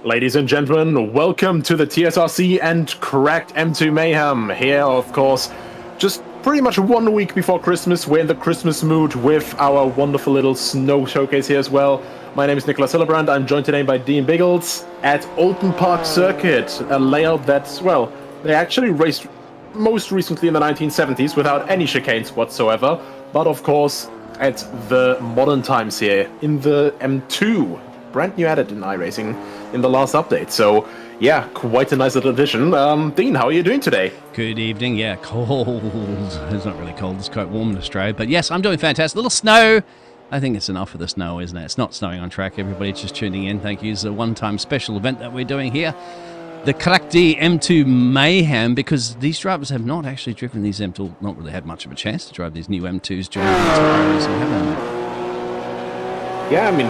Ladies and gentlemen, welcome to the TSRC and CRACKD M2 Mayhem. Here, of course, just pretty much 1 week before Christmas. We're in the Christmas mood with our wonderful little snow showcase here as well. My name is Nicholas Hillebrand. I'm joined today by Dean Biggles at Oulton Park Circuit, a layout that's, well, they actually raced most recently in the 1970s without any chicanes whatsoever, but of course at the modern times here in the M2. Brand new added in iRacing in the last update. So, yeah, quite a nice little addition. Dean, how are you doing today? Good evening. Yeah, cold. It's not really cold. It's quite warm in Australia. But yes, I'm doing fantastic. Little snow. I think it's enough for the snow, isn't it? It's not snowing on track. Everybody's just tuning in. Thank you. It's a one-time special event that we're doing here. The CRACKD M2 Mayhem, because these drivers have not actually driven these M2, not really had much of a chance to drive these new M2s during the iRacing, have they? Yeah, I mean,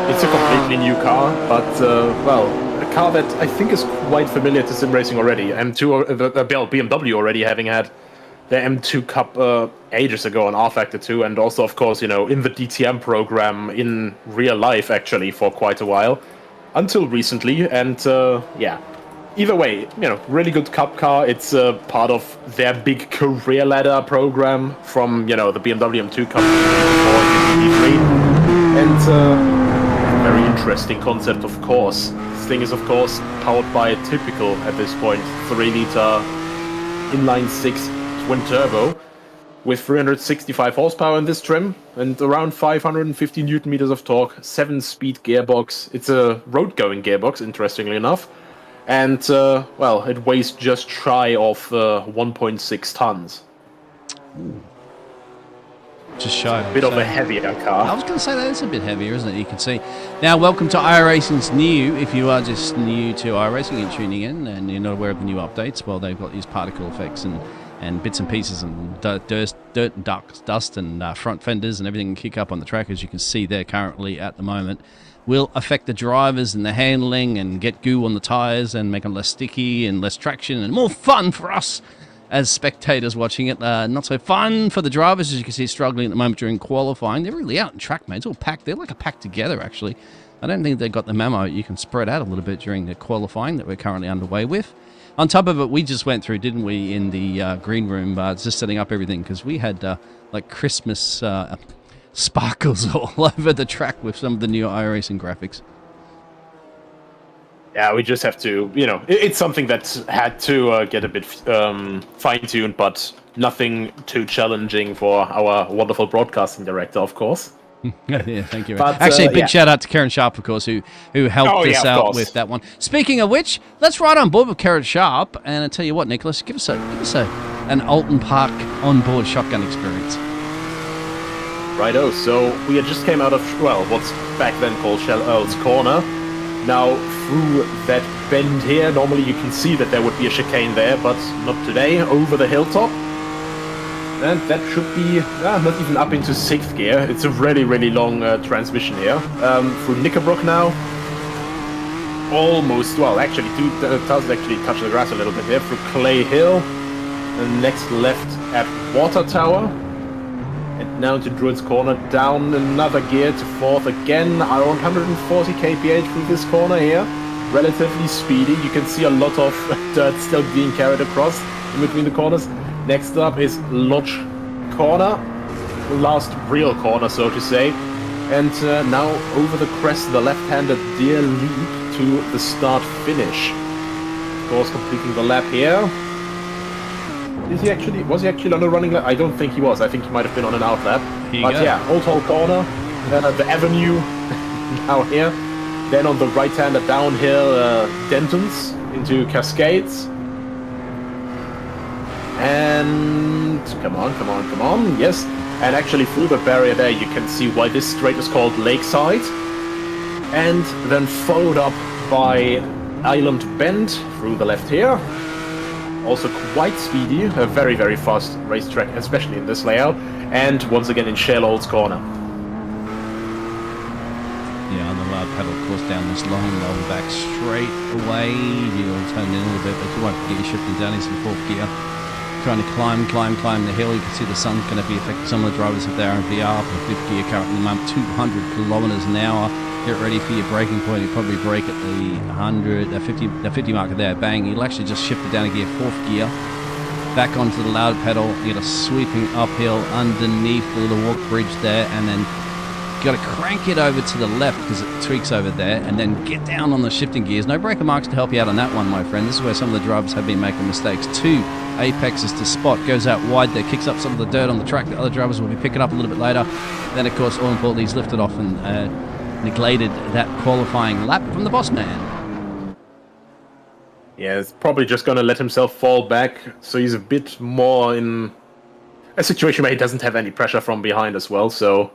it's a completely new car, but, well, a car that I think is quite familiar to sim racing already. BMW already having had their M2 Cup ages ago on R-Factor 2, and also, of course, you know, in the DTM program in real life, actually, for quite a while, until recently, and, yeah. Either way, you know, really good Cup car. It's part of their big career ladder program from, you know, the BMW M2 Cup before E3. And, very interesting concept, of course. This thing is, of course, powered by a typical, at this point, 3-liter inline-six twin-turbo with 365 horsepower in this trim and around 550 newton-meters of torque, 7-speed gearbox. It's a road-going gearbox, interestingly enough. And, well, it weighs just shy of 1.6 tons. Ooh. Just shy. A bit of a heavier car. I was going to say that is a bit heavier, isn't it? You can see. Now, welcome to iRacing's new. If you are just new to iRacing and tuning in and you're not aware of the new updates, well, they've got these particle effects and bits and pieces and dirt and dust and front fenders and everything can kick up on the track, as you can see there currently at the moment. Will affect the drivers and the handling and get goo on the tyres and make them less sticky and less traction and more fun for us as spectators watching it. Not so fun for the drivers, as you can see, struggling at the moment during qualifying. They're really out in track, mate. It's all packed. They're like a pack together, actually. I don't think they've got the memo. You can spread out a little bit during the qualifying that we're currently underway with. On top of it, we just went through, didn't we, in the green room, just setting up everything, because we had like Christmas sparkles all over the track with some of the new iRacing graphics. Yeah, we just have to, you know, it's something that had to get a bit fine-tuned, but nothing too challenging for our wonderful broadcasting director, of course. Yeah, thank you. But, actually, big shout out to Karen Sharp, of course, who helped us out with that one. Speaking of which, let's ride on board with Karen Sharp, and I tell you what, Nicholas, give us an Oulton Park on-board shotgun experience. Righto, so we just came out of, well, what's back then called Shell Earl's Corner. Now, through that bend here, normally you can see that there would be a chicane there, but not today, over the hilltop. And that should be not even up into 6th gear. It's a really, really long transmission here. Through Knickerbrook now. Almost, well, actually, does actually touch the grass a little bit here. Through Clay Hill. And next left at Water Tower. And now to Druid's Corner, down another gear to 4th again, around 140 kph through this corner here. Relatively speedy, you can see a lot of dirt still being carried across in between the corners. Next up is Lodge Corner, last real corner, so to say. And now over the crest of the left-handed Deer Loop to the start-finish. Of course, completing the lap here. Was he actually on a running lap? I don't think he was. I think he might have been on an out lap. But yeah, Old Hall Corner, the avenue now here. Then on the right-hand, a downhill Dentons into Cascades. And come on, yes. And actually through the barrier there, you can see why this straight is called Lakeside. And then followed up by Island Bend through the left here. Also quite speedy, a very, very fast racetrack, especially in this layout. And once again in Shell Old's Corner. Yeah, on the loud pedal course down this long back straight away. You'll tone in a little bit, but you won't get you shifting down into the 4th gear. Trying to climb the hill. You can see the sun's going to be affecting some of the drivers if they're in VR. In 5th gear currently, 200 kilometers an hour. get ready for your braking point. You probably brake at the 50 marker there. Bang! You'll actually just shift it down a gear, 4th gear, back onto the loud pedal. You get a sweeping uphill underneath the little walk bridge there, and then you got to crank it over to the left because it tweaks over there, and then get down on the shifting gears. No breaker marks to help you out on that one, my friend. This is where some of the drivers have been making mistakes. 2 apexes to spot, goes out wide there, kicks up some of the dirt on the track that other drivers will be picking up a little bit later. Then, of course, all importantly, he's lifted off and neglected that qualifying lap from the boss man. Yeah, it's probably just going to let himself fall back, so he's a bit more in a situation where he doesn't have any pressure from behind as well, so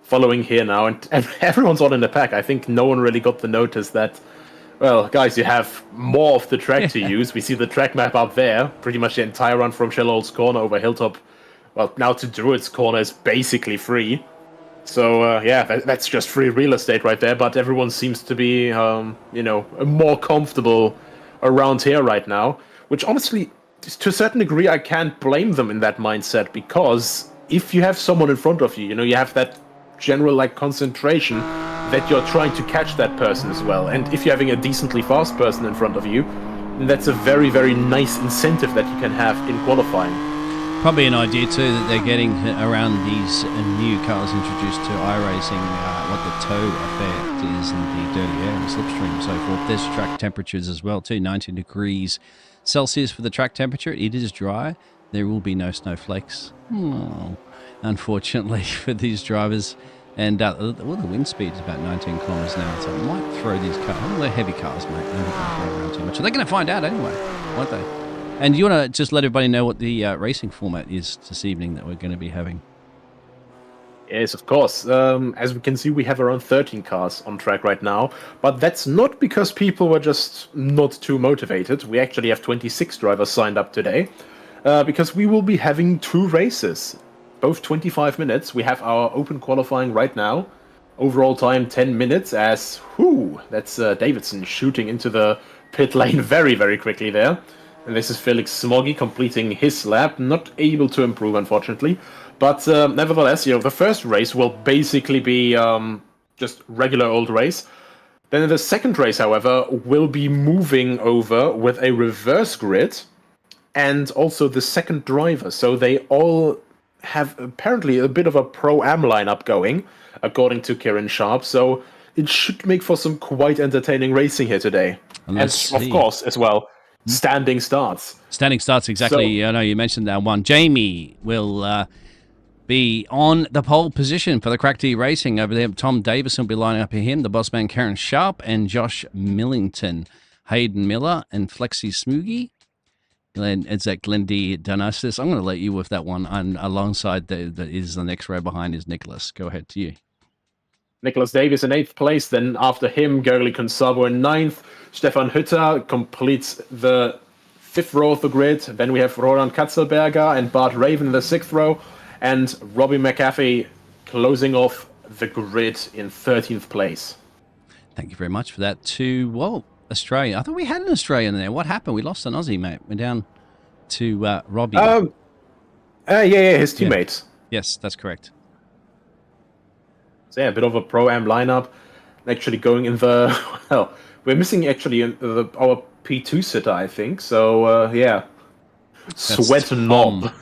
following here now, and everyone's all in the pack. I think no one really got the notice that, well, guys, you have more of the track to use. We see the track map up there. Pretty much the entire run from Shellhole's Corner over Hilltop, well, now to Druid's Corner is basically free. So, yeah, that's just free real estate right there, but everyone seems to be, you know, more comfortable around here right now, which honestly, to a certain degree, I can't blame them in that mindset, because if you have someone in front of you, you know, you have that general, like, concentration that you're trying to catch that person as well. And if you're having a decently fast person in front of you, that's a very, very nice incentive that you can have in qualifying. Probably an idea too that they're getting around these new cars introduced to iRacing, what the toe effect is and the dirty air and slipstream and so forth. There's track temperatures as well too, 19 degrees Celsius for the track temperature. It is dry. There will be no snowflakes. Oh, unfortunately for these drivers. And well, the wind speed is about 19 kilometers an hour, so it might throw these cars. Well, they're heavy cars, mate. They're not going to throw around too much. So they're going to find out anyway, won't they? And you want to just let everybody know what the racing format is this evening that we're going to be having? Yes, of course. As we can see, we have around 13 cars on track right now, but that's not because people were just not too motivated. We actually have 26 drivers signed up today, because we will be having 2 races, both 25 minutes. We have our open qualifying right now. Overall time 10 minutes as, that's Davidson shooting into the pit lane very, very quickly there. And this is Felix Smoggy completing his lap, not able to improve, unfortunately. But nevertheless, you know, the first race will basically be just regular old race. Then the second race, however, will be moving over with a reverse grid and also the second driver. So they all have apparently a bit of a Pro-Am lineup going, according to Kieran Sharp. So it should make for some quite entertaining racing here today. And of course, as well, standing starts. Standing starts, exactly. So, I know you mentioned that one. Jamie will be on the pole position for the CRACKD Racing over there. Tom Davison will be lining up him, the boss man Karen Sharp, and Josh Millington, Hayden Miller, and Flexi Smoogie. It's that Glendy Donasis. I'm going to let you with that one. And alongside that is the next row behind is Nicholas. Go ahead to you. Nicholas Davis in 8th place. Then after him, Gerli Consabo in 9th. Stefan Hütter completes the 5th row of the grid. Then we have Roland Katzelberger and Bart Raven in the 6th row. And Robbie McAfee closing off the grid in 13th place. Thank you very much for that too. Well, Australia. I thought we had an Australian there. What happened? We lost an Aussie, mate. We're down to Robbie. Yeah, his teammates. Yeah. Yes, that's correct. So yeah, a bit of a Pro-Am lineup. Actually going in the... Well, we're missing actually our P2 sitter, I think. So, yeah. That's Sweat Knob.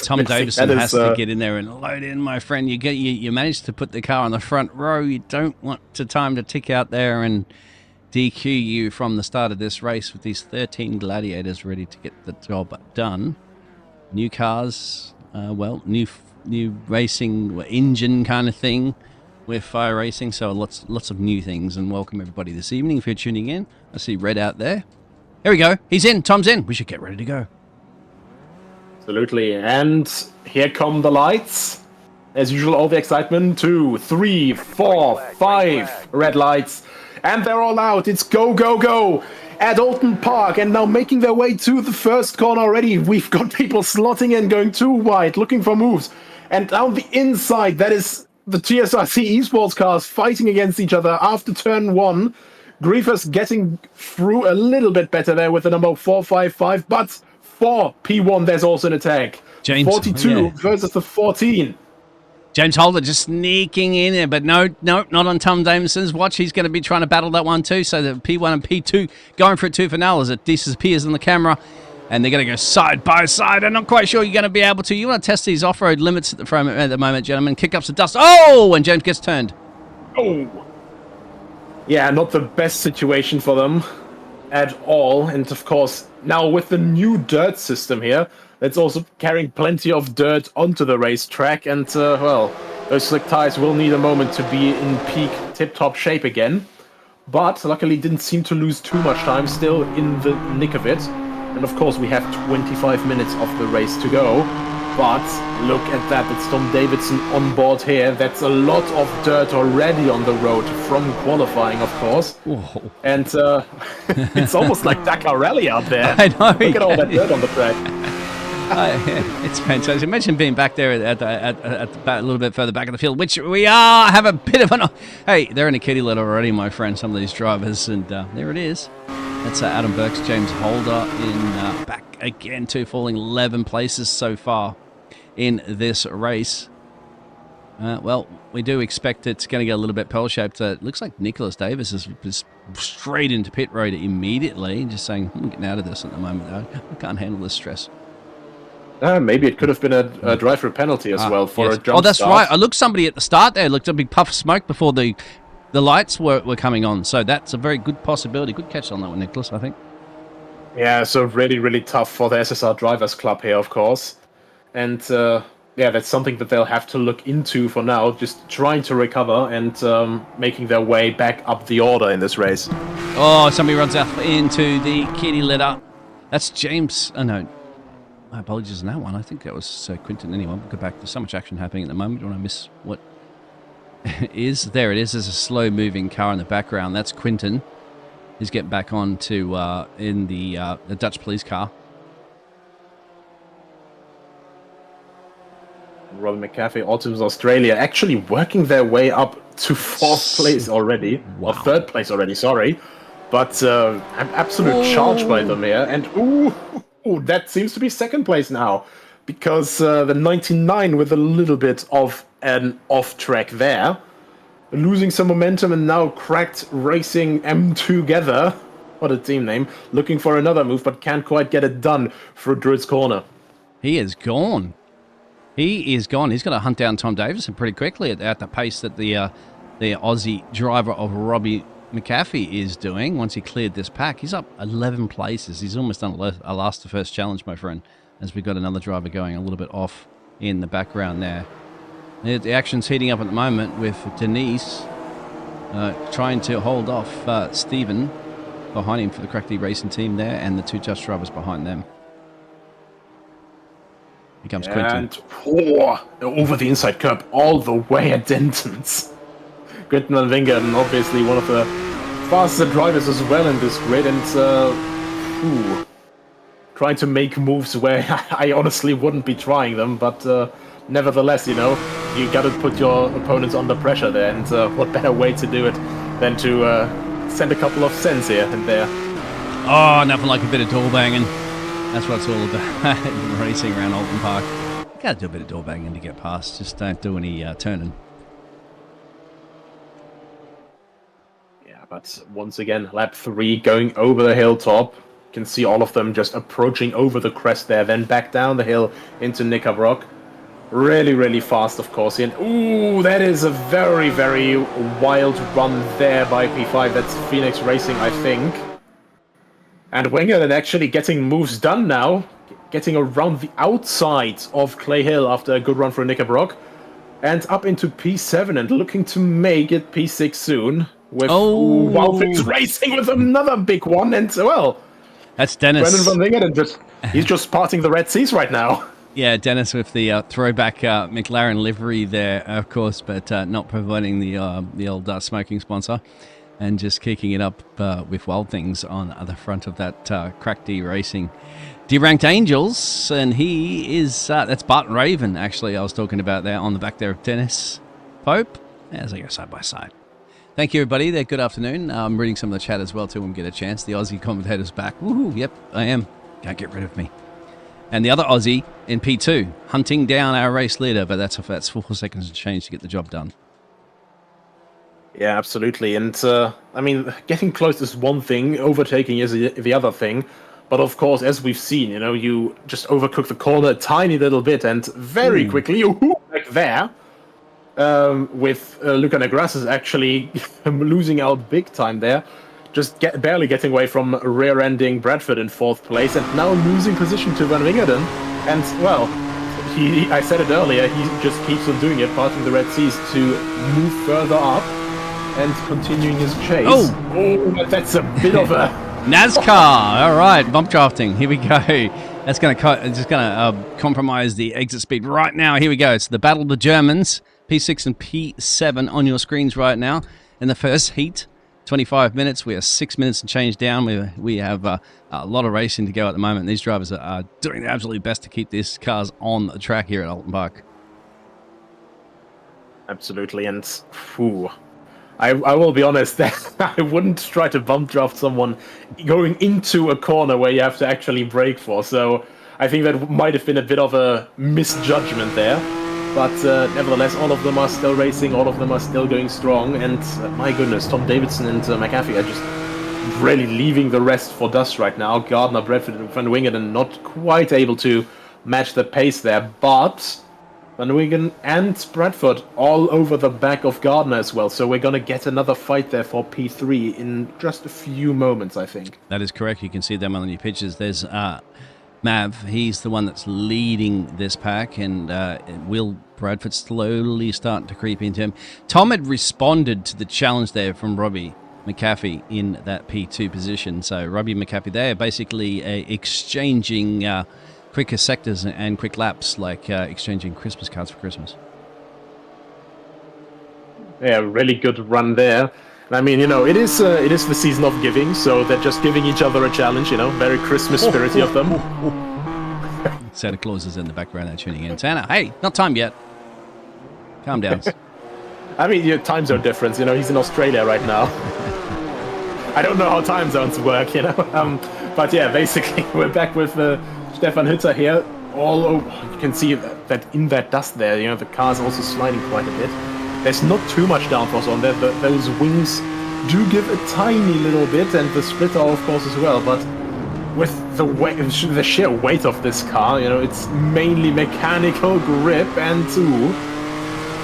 Tom Davison has to get in there and load in, my friend. You managed to put the car on the front row. You don't want time to tick out there and DQ you from the start of this race with these 13 gladiators ready to get the job done. New cars, new racing engine kind of thing with Fire Racing, so lots of new things. And welcome everybody this evening if you're tuning in. I see Red out there. Here we go. He's in. Tom's in. We should get ready to go. Absolutely. And here come the lights. As usual, all the excitement. 2, 3, 4, 5 red lights. And they're all out. It's go, go, go at Alton Park. And now making their way to the first corner already. We've got people slotting in, going too wide, looking for moves. And down the inside, that is the TSRC esports cars fighting against each other after turn 1. Griefers getting through a little bit better there with the number 455. But for P1, there's also an attack. James, 42 versus the 14. James Holder just sneaking in there, but no, not on Tom Davison's watch. He's going to be trying to battle that one too. So the P1 and P2 going for it tooth and nail as it disappears on the camera. And they're going to go side by side. I'm not quite sure you're going to be able to. You want to test these off-road limits at the moment, gentlemen. Kick up some dust. Oh, and James gets turned. Oh. Yeah, not the best situation for them at all. And of course, now with the new dirt system here, that's also carrying plenty of dirt onto the racetrack. And, well, those slick tires will need a moment to be in peak tip-top shape again. But luckily didn't seem to lose too much time, still in the nick of it. And of course we have 25 minutes of the race to go. But look at that, it's Tom Davidson on board here. That's a lot of dirt already on the road from qualifying, of course. Whoa. And it's almost like Dakar Rally out there. I know. Look at all that dirt on the track. It's fantastic. Imagine being back there at a little bit further back in the field, which we are. Have a bit of an... Hey, they're in a kitty litter already, my friend, some of these drivers. And there it is. That's Adam Burks, James Holder in back again too, falling 11 places so far in this race. Well, we do expect it's going to get a little bit pearl-shaped. It looks like Nicholas Davis is straight into pit road immediately, just saying, I'm getting out of this at the moment. I can't handle this stress. Maybe it could have been a drive-through penalty as well for a jump start. Oh, that's right. I looked somebody at the start there. Looked a big puff of smoke before the lights were coming on. So that's a very good possibility. Good catch on that one, Nicholas, I think. Yeah, so really, really tough for the SSR Drivers Club here, of course. And, yeah, that's something that they'll have to look into for now, just trying to recover and making their way back up the order in this race. Oh, somebody runs out into the kitty litter. That's James. Oh, no. My apologies on that one. I think that was Quinton. Anyway, we'll go back. There's so much action happening at the moment. Don't want to miss what is. There it is. There's a slow-moving car in the background. That's Quinton. He's getting back on to in the Dutch police car. Robin McCaffrey, Autumn's Australia, actually working their way up to fourth place already. Wow. Or third place already, sorry. But an absolute charge by them here. And, ooh, that seems to be second place now. Because the 99 with a little bit of an off-track there. Losing some momentum and now Cracked Racing M2 together. What a team name. Looking for another move, but can't quite get it done through Druid's Corner. He is gone. He is gone. He's going to hunt down Tom Davison pretty quickly at the pace that the Aussie driver of Robbie McAfee is doing. Once he cleared this pack, he's up 11 places. He's almost done a last to first challenge, my friend, as we've got another driver going a little bit off in the background there. The action's heating up at the moment with Denise trying to hold off Stephen behind him for the CRACKD Racing team there, and the two Dutch drivers behind them. Here comes Quinton. And over the inside curb all the way at Denton's. Quinton and Wingert, obviously one of the fastest drivers as well in this grid, and trying to make moves where I honestly wouldn't be trying them, but nevertheless, you know, you got to put your opponents under pressure there, and what better way to do it than to send a couple of cents here and there. Oh, nothing like a bit of door banging. That's what it's all about. Racing around Alton Park. You got to do a bit of door banging to get past. Just don't do any turning. Yeah, but once again, lap 3 going over the hilltop. You can see all of them just approaching over the crest there, then back down the hill into Knickerbrook. Really, really fast, of course. And ooh, that is a very, very wild run there by P5. That's Phoenix Racing, I think. And Wingert actually getting moves done now. Getting around the outside of Clay Hill after a good run for Knickerbrook. And up into P7 and looking to make it P6 soon. With Wildfix Racing with another big one. And, well, that's Dennis. Brendan van Wingert, and he's just parting the Red Seas right now. Yeah, Dennis with the throwback McLaren livery there, of course, but not providing the old smoking sponsor, and just kicking it up with Wild Things on the front of that CRACKD Racing D-Ranked Angels, and he is, that's Barton Raven, actually, I was talking about there on the back there of Dennis Pope, as I go side by side. Thank you, everybody. There. Good afternoon. I'm reading some of the chat as well, too, when we get a chance. The Aussie commentator's back. Woohoo, yep, I am. Can't get rid of me. And the other Aussie in P2, hunting down our race leader, but that's 4 seconds and change to get the job done. Yeah, absolutely. And, I mean, getting close is one thing, overtaking is the other thing. But, of course, as we've seen, you just overcook the corner a tiny little bit, and very quickly, like there, with Luca Negrasses actually losing out big time there, just barely getting away from rear-ending Bradford in 4th place, and now losing position to Van Wingerden. And, well, I said it earlier, he just keeps on doing it, parting the Red Seas to move further up and continuing his chase. Oh, that's a bit of a... NASCAR! All right, bump drafting. Here we go. That's going to compromise the exit speed right now. Here we go. It's the Battle of the Germans, P6 and P7 on your screens right now. In the first heat, 25 minutes. We are 6 minutes and change down. We have a lot of racing to go at the moment. These drivers are doing their absolute best to keep these cars on the track here at Alton Park. Absolutely, and I will be honest, I wouldn't try to bump draft someone going into a corner where you have to actually brake for. So I think that might have been a bit of a misjudgment there. But nevertheless, all of them are still racing, all of them are still going strong. And my goodness, Tom Davidson and McAfee are just really leaving the rest for dust right now. Gardner, Bradford, and Van Wingerden not quite able to match the pace there. But Van Wingerden and Bradford all over the back of Gardner as well. So we're going to get another fight there for P3 in just a few moments, I think. That is correct. You can see them on your pictures. There's Mav. He's the one that's leading this pack, and Will Bradford slowly starting to creep into him. Tom had responded to the challenge there from Robbie McAfee in that P2 position. So Robbie McAfee there basically exchanging quicker sectors and quick laps, like exchanging Christmas cards for Christmas. Yeah, really good run there. And I mean, it is the season of giving, so they're just giving each other a challenge, very Christmas spirity of them. Santa Claus is in the background there tuning in. Santa, hey, not time yet. Calm down. I mean, your time zone difference, he's in Australia right now. I don't know how time zones work, but yeah, basically, we're back with Stefan Hütter here. All over, you can see that in that dust there, the car's also sliding quite a bit. There's not too much downforce on there. Those wings do give a tiny little bit, and the splitter, of course, as well. But with the sheer weight of this car, it's mainly mechanical grip, and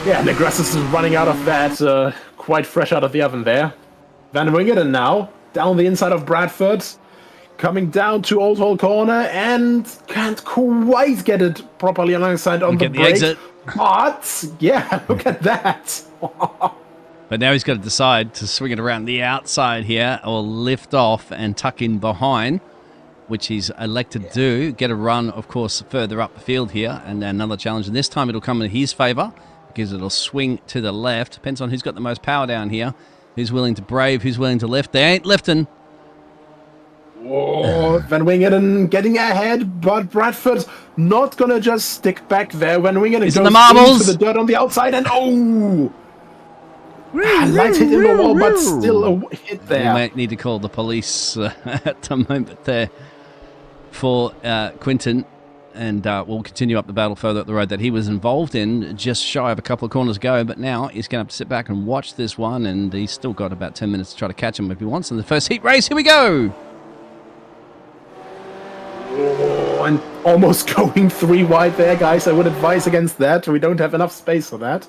Negrasses is running out of that, quite fresh out of the oven there. Van Wingerden now down the inside of Bradford, coming down to Old Hall Corner, and can't quite get it properly alongside on the brake. Exit. But, yeah, look at that. But now he's got to decide to swing it around the outside here or lift off and tuck in behind, which he's elected to do. Get a run, of course, further up the field here, and another challenge. And this time it'll come in his favour because it'll swing to the left. Depends on who's got the most power down here, who's willing to brave, who's willing to lift. They ain't lifting. Oh, Van Wingerden getting ahead, but Bradford not gonna just stick back there. Van Wingerden goes the marbles into the dirt on the outside, and light hit in the wall, but still a hit there. We might need to call the police at the moment there for Quinton, and we'll continue up the battle further up the road that he was involved in just shy of a couple of corners ago. But now he's going to have to sit back and watch this one, and he's still got about 10 minutes to try to catch him if he wants in the first heat race. Here we go. Oh, and almost going 3 wide there, guys. I would advise against that. We don't have enough space for that.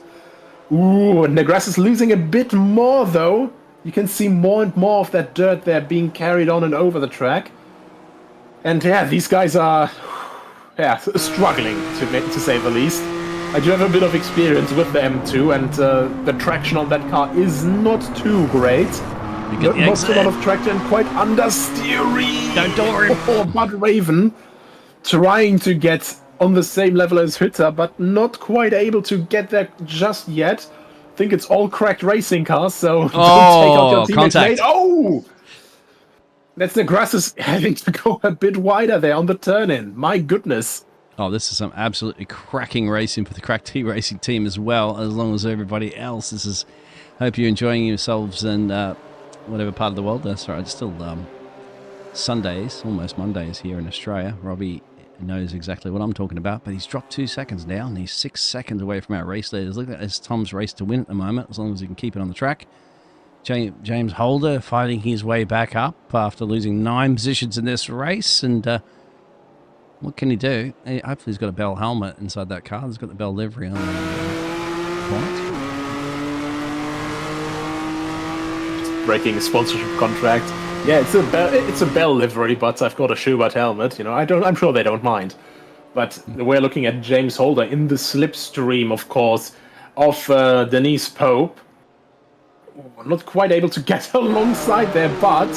Ooh, and Negras is losing a bit more, though. You can see more and more of that dirt there being carried on and over the track. And yeah, these guys are struggling, to say the least. I do have a bit of experience with the M2, and the traction on that car is not too great. Not a lot of traction and quite understeering. Don't worry. Oh, but Raven trying to get on the same level as Hütter, but not quite able to get there just yet. I think it's all cracked racing cars, so don't take out your teammates late. Oh! That's the grasses having to go a bit wider there on the turn-in. My goodness. Oh, this is some absolutely cracking racing for the CRACKD Racing team as well, as long as everybody else. This is. Hope you're enjoying yourselves in whatever part of the world. That's right. It's still Sundays, almost Mondays here in Australia. Robbie knows exactly what I'm talking about. But he's dropped 2 seconds now, and he's 6 seconds away from our race leaders. Look at that, it's Tom's race to win at the moment, as long as he can keep it on the track. James Holder fighting his way back up after losing 9 positions in this race. And what can he do? Hopefully he's got a Bell helmet inside that car. He's got the Bell livery on the bonnet. Breaking a sponsorship contract. Yeah, it's a Bell livery, but I've got a Schubert helmet. You know, I'm sure they don't mind. But we're looking at James Holder in the slipstream, of course, of Denise Pope. Not quite able to get alongside there, but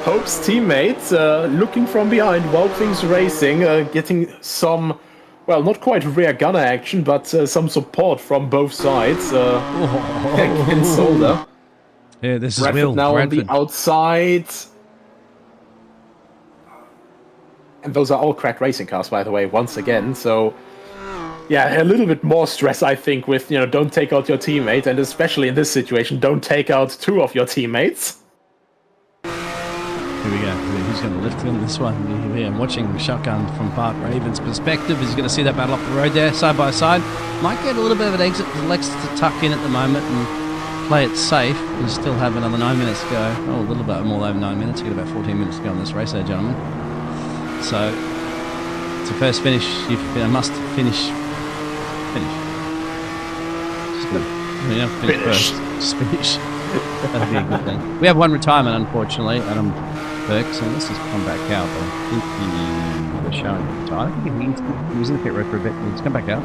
Pope's teammates looking from behind, Wild Things Racing, getting some, well, not quite rear gunner action, but some support from both sides against Holder. Yeah, this is Bradford Will. now Bradford. on the outside. And those are all cracked racing cars, by the way, once again. So, yeah, a little bit more stress, I think, with, you know, don't take out your teammate. And especially in this situation, don't take out 2 of your teammates. Here we go. Who's going to lift in this one? I'm watching shotgun from Bart Raven's perspective. He's going to see that battle up the road there, side by side. Might get a little bit of an exit. Elects to tuck in at the moment and play it safe. We still have another 9 minutes to go. Oh, a little bit more than 9 minutes. We've got about 14 minutes to go on this race there, gentlemen. So, it's a first finish. You must finish. Just finish first. Just finish. That'd be a good thing. We have one retirement, unfortunately, Adam Burke, so let's just come back out. But I think he was showing. I think he was in the pit road for a bit. He's come back out.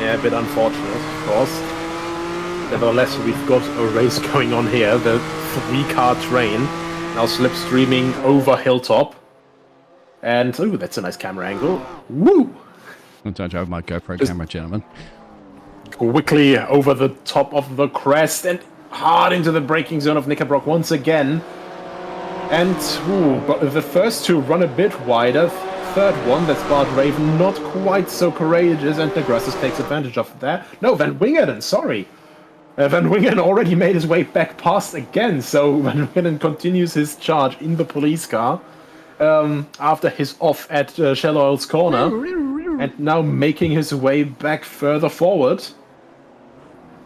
Yeah, a bit unfortunate, of course. Nevertheless, we've got a race going on here. The 3-car train now slipstreaming over Hilltop. And, ooh, that's a nice camera angle. Woo! I'm trying to drive my GoPro camera, gentlemen. Quickly over the top of the crest and hard into the braking zone of Knickerbrock once again. And, ooh, but the first 2 run a bit wider. Third one, that's Bart Raven, not quite so courageous, and Negrassus takes advantage of that. No, Van Wingerden, sorry. Van Wingerden already made his way back past again, so Van Wingerden continues his charge in the police car after his off at Shell Oil's corner, and now making his way back further forward.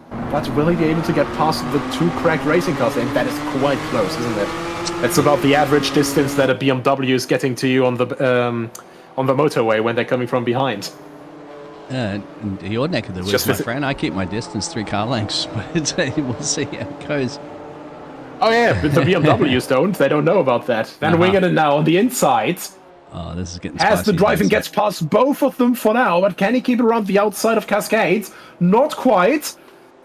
But will he be able to get past the 2 cracked racing cars? And that is quite close, isn't it? It's about the average distance that a BMW is getting to you on the motorway when they're coming from behind. In your neck of the woods, my friend, I keep my distance 3 car lengths, but we'll see how it goes. Oh yeah, but the BMWs don't. They don't know about that. Van Wingerden now on the inside. Oh, this is getting Has the drive and gets past both of them for now, but can he keep it around the outside of Cascades? Not quite.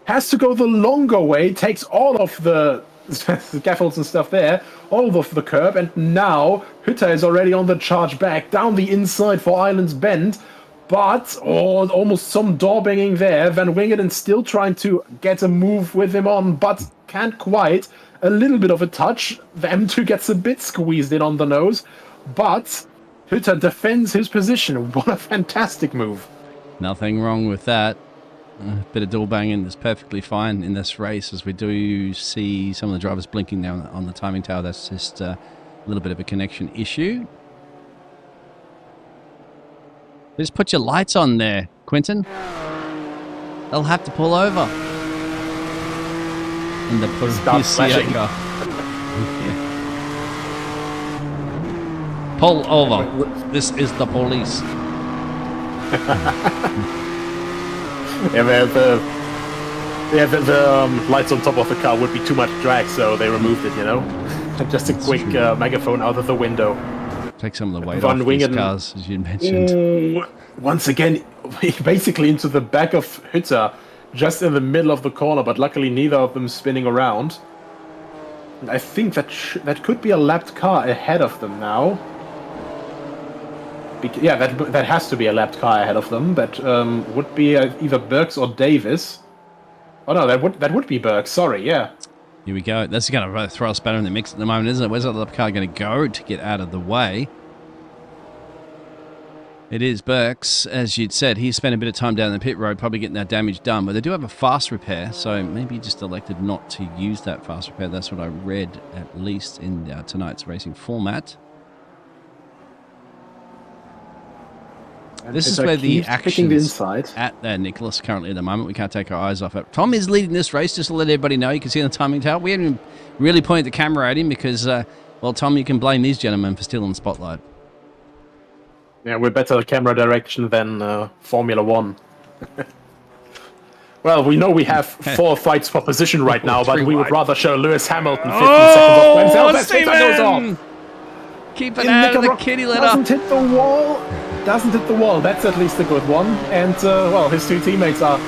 Has to go the longer way, takes all of the scaffolds and stuff there, all of the curb, and now Hütter is already on the charge back, down the inside for Islands Bend, but almost some door banging there. Van Wingerden still trying to get a move with him on, but can't quite. A little bit of a touch. The M2 gets a bit squeezed in on the nose, but Hütter defends his position. What a fantastic move. Nothing wrong with that. A bit of door banging is perfectly fine in this race, as we do see some of the drivers blinking down on the timing tower. That's just a little bit of a connection issue. Just put your lights on there, Quentin. They'll have to pull over. And the Start flashing. Yeah. Pull over. This is the police. Yeah, the lights on top of the car would be too much drag, so they removed it, you know? Just a quick megaphone out of the window. Take some of the weight off these cars, as you mentioned. Once again, basically into the back of Hütter, just in the middle of the corner, but luckily neither of them spinning around. And I think that could be a lapped car ahead of them now. Yeah, that has to be a lapped car ahead of them. That would be either Burks or Davis. Oh no, that would be Burks. Sorry, yeah. Here we go. That's going to throw us better in the mix at the moment, isn't it? Where's that other car going to go to get out of the way? It is Burks, as you'd said. He spent a bit of time down the pit road, probably getting that damage done. But they do have a fast repair, so maybe he just elected not to use that fast repair. That's what I read, at least in tonight's racing format. This is Hütter where the keeps picking the action's inside. at Nicholas currently at the moment. We can't take our eyes off it. Tom is leading this race, just to let everybody know. You can see on the timing tower. We haven't even really pointed the camera at him because, well, Tom, you can blame these gentlemen for stealing the spotlight. Yeah, we're better camera direction than Formula One. Well, we know we have 4 fights for position right now, but we would rather show Lewis Hamilton 15 seconds off Ben's. Oh, that's Hütter goes off. Keep it out of the kitty litter. Doesn't hit the wall. Doesn't hit the wall. That's at least a good one. And, well, his 2 teammates are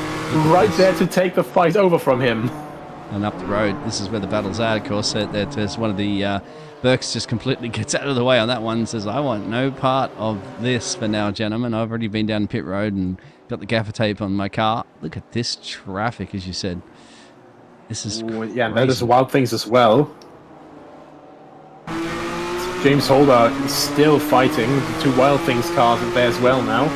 right there to take the fight over from him. And up the road, this is where the battle's at, of course. There's one of the Burks just completely gets out of the way on that one and says, I want no part of this for now, gentlemen. I've already been down pit road and got the gaffer tape on my car. Look at this traffic, as you said. This is crazy. Yeah, notice Wild Things as well. James Holder is still fighting. The 2 Wild Things cars are there as well now.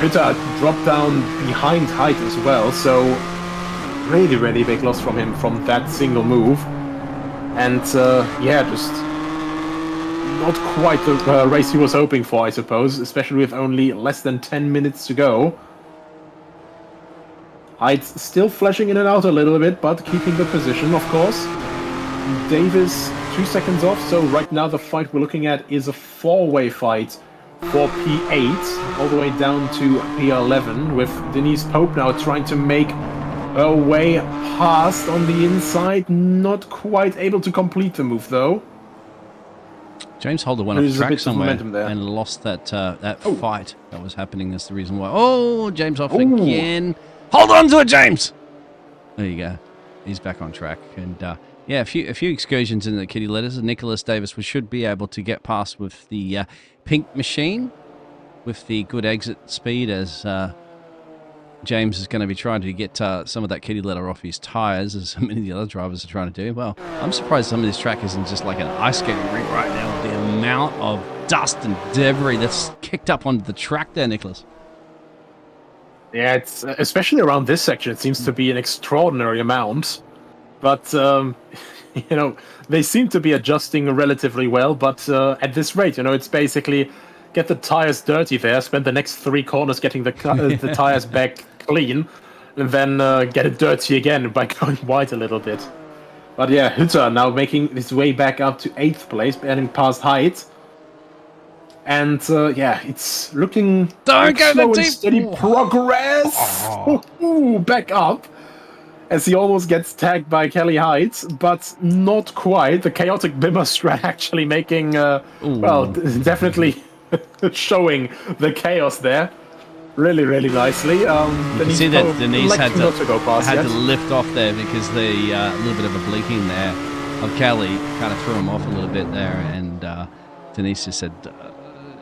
Hütter dropped down behind height as well, so really big loss from him from that single move. And yeah, just not quite the race he was hoping for, I suppose, especially with only less than 10 minutes to go. Height's still flashing in and out a little bit, but keeping the position, of course. Davis 2 seconds off, so right now the fight we're looking at is a 4-way fight for P8, all the way down to P11, with Denise Pope now trying to make her way past on the inside, not quite able to complete the move though. James Holder went off track somewhere and lost that fight that was happening. That's the reason why. Oh, James off again. Hold on to it, James! There you go. He's back on track. And yeah, a few excursions in the kitty litters. Nicholas Davis should be able to get past with the pink machine with the good exit speed, as James is going to be trying to get some of that kitty litter off his tyres, as many of the other drivers are trying to do. Well, I'm surprised some of this track isn't just like an ice skating rink right now, with the amount of dust and debris that's kicked up onto the track there, Nicholas. Yeah, it's especially around this section, it seems to be an extraordinary amount. But, you know, they seem to be adjusting relatively well, but at this rate, you know, it's basically get the tires dirty there, spend the next 3 corners getting the tires back clean, and then get it dirty again by going wide a little bit. But yeah, Hütter now making his way back up to 8th place, heading past height. And yeah, it's looking like slow and steady progress. Ooh, back up. As he almost gets tagged by Kelly Heights, but not quite. The chaotic Bimmer strat actually making, well, definitely showing the chaos there. Really nicely. You can see that Denise had to lift off there because the little bit of a blinking there of Kelly kind of threw him off a little bit there, and Denise just said,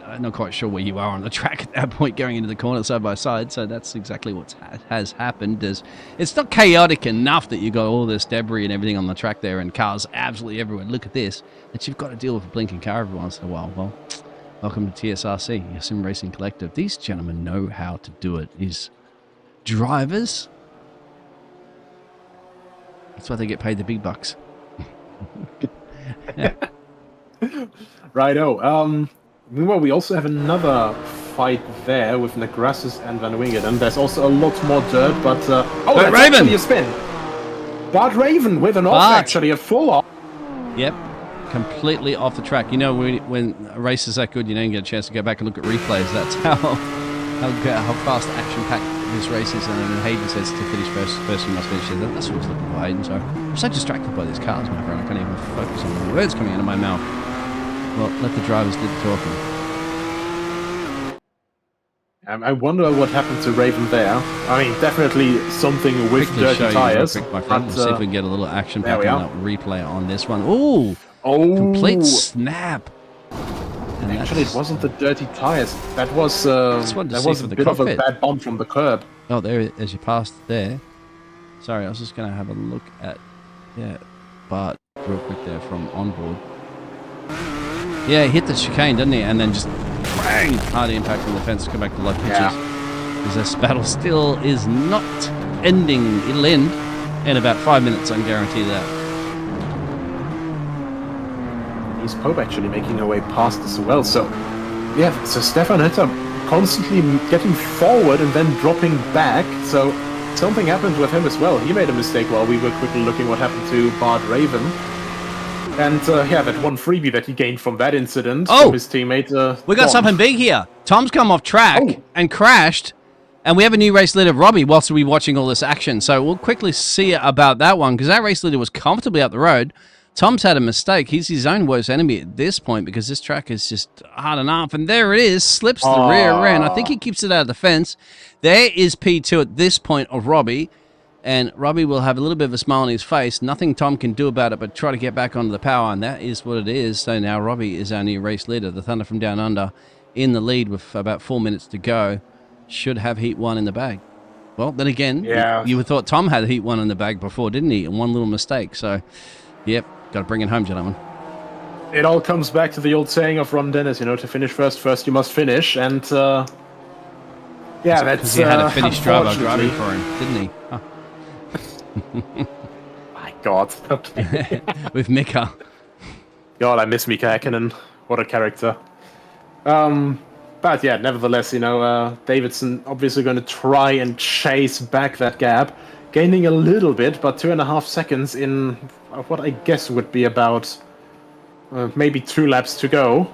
I'm not quite sure where you are on the track at that point, going into the corner side by side. So that's exactly what has happened. It's not chaotic enough that you got all this debris and everything on the track there and cars absolutely everywhere. Look at this. That you've got to deal with a blinking car every once in a while. Well, welcome to TSRC, your Sim Racing Collective. These gentlemen know how to do it. These drivers, that's why they get paid the big bucks. Righto. Meanwhile, we also have another fight there with Negrassus and Van Wingeren. There's also a lot more dirt, but oh, that's Raven. Actually a spin. Bart Raven with an off, actually a full off. Yep, completely off the track. You know, when a race is that good, you don't get a chance to go back and look at replays. That's how fast action-packed this race is. And then Hayden says to finish first you must finish. That's what I was looking for, Hayden. So I'm so distracted by these cars, my friend. I can't even focus on the words coming out of my mouth. Well, let the drivers do the talking. I wonder what happened to Raven there. I mean, definitely something with dirty tires. My friend. We'll see if we can get a little action back on that replay on this one. Ooh! Complete snap. And actually, it wasn't the dirty tires. That was a bit of a bad bump from the curb. Oh, there, as you passed there. Sorry, I was just going to have a look at Bart real quick there from onboard. Yeah, he hit the chicane, didn't he? And then just bang! Hard impact from the fence to come back to low pitches. Because this battle still is not ending. It'll end in about 5 minutes, I can guarantee that. He's Pope actually making her way past as well. So, yeah, so Stefan Hütter constantly getting forward and then dropping back. So something happened with him as well. He made a mistake while we were quickly looking what happened to Bart Raven. And yeah, that one freebie that he gained from that incident from his teammate. We got something big here. Tom's come off track and crashed. And we have a new race leader, Robbie, whilst we're watching all this action. So we'll quickly see about that one, because our race leader was comfortably up the road. Tom's had a mistake. He's his own worst enemy at this point, because this track is just hard enough. And there it is, slips the rear end. I think he keeps it out of the fence. There is P2 at this point of Robbie. And Robbie will have a little bit of a smile on his face. Nothing Tom can do about it but try to get back onto the power, and that is what it is. So now Robbie is our new race leader. The Thunder from Down Under in the lead with about 4 minutes to go. Should have Heat 1 in the bag. Well, then again, you would thought Tom had Heat 1 in the bag before, didn't he? And one little mistake. So, yep, got to bring it home, gentlemen. It all comes back to the old saying of Ron Dennis, you know, to finish first you must finish. And, yeah, that's... He had a finished driver driving for him, didn't he? Huh. My God. Okay. With Mika. God, I miss Mika Häkkinen. What a character. But yeah, nevertheless, you know, Davidson obviously going to try and chase back that gap, gaining a little bit, but 2.5 seconds in what I guess would be about maybe 2 laps to go,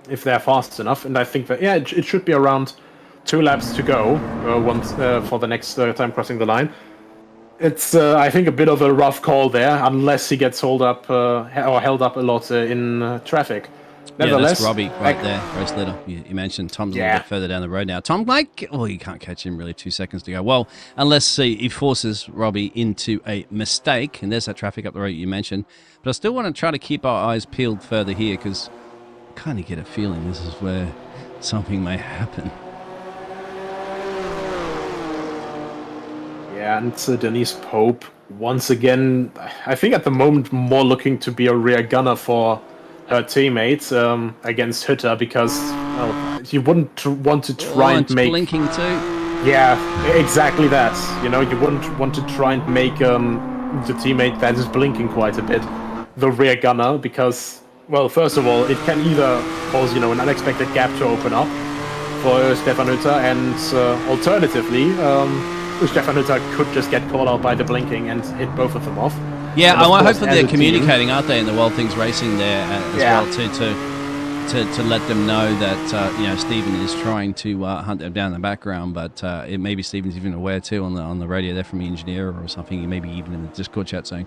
if they're fast enough. And I think that, yeah, it should be around 2 laps to go once for the next time crossing the line. It's, I think, a bit of a rough call there, unless he gets held up a lot in traffic. Yeah, that's Robbie right there, race leader. You mentioned Tom's a little bit further down the road now. Tom, you can't catch him really 2 seconds to go. Well, unless he forces Robbie into a mistake, and there's that traffic up the road you mentioned. But I still want to try to keep our eyes peeled further here, because I kind of get a feeling this is where something may happen. Yeah, and Denise Pope, once again, I think at the moment more looking to be a rear gunner for her teammates against Hütter, because you wouldn't want to try and make... blinking too. Yeah, exactly that. You know, you wouldn't want to try and make the teammate that is blinking quite a bit the rear gunner, because, well, first of all, it can either cause, you know, an unexpected gap to open up for Stefan Hütter, and alternatively, Stefan Hütter could just get caught out by the blinking and hit both of them off. Yeah, I hope that they're communicating, aren't they, in the World Things Racing there as well, to let them know that you know, Stephen is trying to hunt them down in the background, but it maybe Stephen's even aware too on the radio there from the engineer or something, maybe even in the Discord chat saying,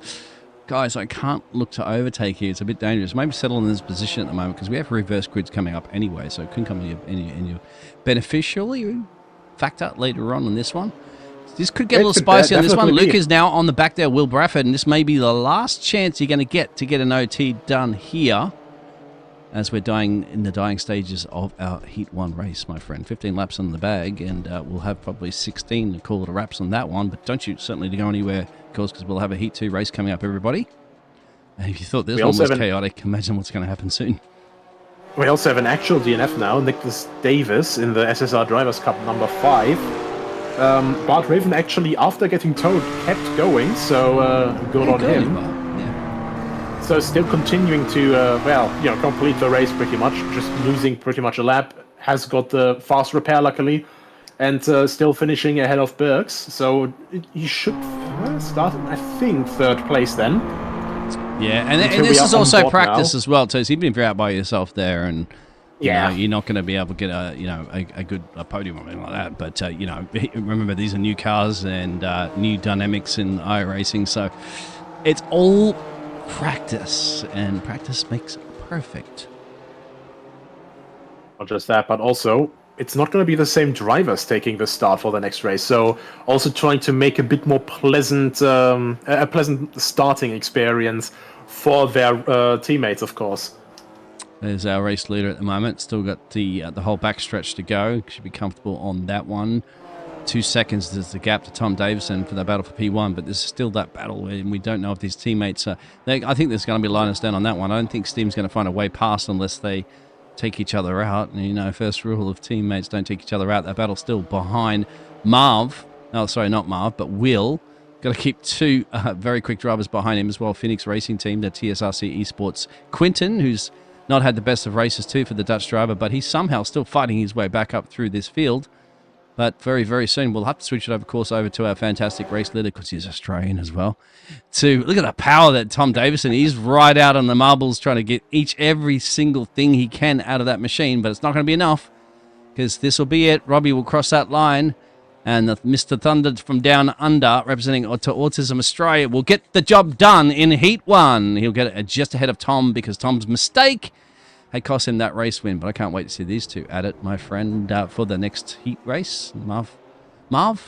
guys, I can't look to overtake here. It's a bit dangerous. Maybe settle in this position at the moment, because we have reverse grids coming up anyway, so it couldn't come in your beneficially factor later on in this one. This could get a little spicy on this one. Luke is now on the back there, Will Bradford, and this may be the last chance you're going to get an OT done here, as we're in the dying stages of our Heat 1 race, my friend. 15 laps on the bag, and we'll have probably 16 to call it a wraps on that one, but don't you certainly to go anywhere, of course, because we'll have a Heat 2 race coming up, everybody. And if you thought this one was chaotic, imagine what's going to happen soon. We also have an actual DNF now, Nicholas Davis in the SSR Drivers' Cup number 5. Bart Raven actually, after getting towed, kept going, so good on him. Yeah. So still continuing to, well, you know, complete the race pretty much, just losing pretty much a lap. Has got the fast repair, luckily, and still finishing ahead of Birks. So he should start, I think, 3rd place then. Yeah, and this is also practice now as well, too. So even if you're out by yourself there, and you know, you're not going to be able to get a good podium or anything like that. But you know, remember, these are new cars and new dynamics in iRacing, so it's all practice, and practice makes perfect. Not just that, but also it's not going to be the same drivers taking the start for the next race. So also trying to make a bit more pleasant, a pleasant starting experience for their teammates, of course. There's our race leader at the moment. Still got the whole backstretch to go. Should be comfortable on that one. 2 seconds is the gap to Tom Davison for the battle for P1, but there's still that battle, and we don't know if these teammates are... I think there's going to be liners down on that one. I don't think Steam's going to find a way past unless they take each other out. And, you know, first rule of teammates, don't take each other out. That battle's still behind Marv. Oh, sorry, not Marv, but Will. Got to keep 2 very quick drivers behind him as well. Phoenix Racing Team, the TSRC Esports. Quinton, who's not had the best of races too for the Dutch driver, but he's somehow still fighting his way back up through this field. But very, very soon we'll have to switch it, of course, over to our fantastic race leader, because he's Australian as well. To look at the power that Tom Davison, he's right out on the marbles trying to get every single thing he can out of that machine, but it's not going to be enough, because this will be it. Robbie will cross that line, and Mr. Thunder from Down Under, representing Autism Australia, will get the job done in Heat 1. He'll get it just ahead of Tom, because Tom's mistake had cost him that race win. But I can't wait to see these two at it, my friend, for the next heat race. Marv,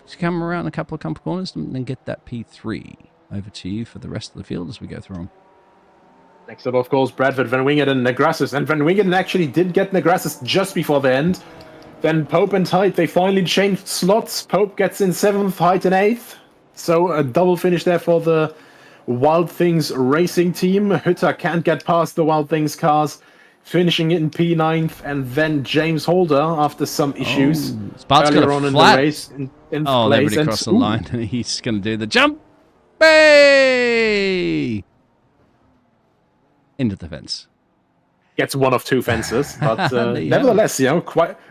to come around a couple of corners and then get that P3. Over to you for the rest of the field as we go through them. Next up, of course, Bradford, Van Wingert, and Negrassis. And Van Wingert actually did get Negrassis just before the end. Then Pope and Height, they finally changed slots. Pope gets in 7th, Height in 8th. So a double finish there for the Wild Things Racing team. Hütter can't get past the Wild Things cars, finishing in P9th, and then James Holder, after some issues Spart's got earlier a on in the flat. race, in They've place. already crossed the line, and he's going to do the jump. Hey! Into the fence. Gets one of 2 fences, but nevertheless,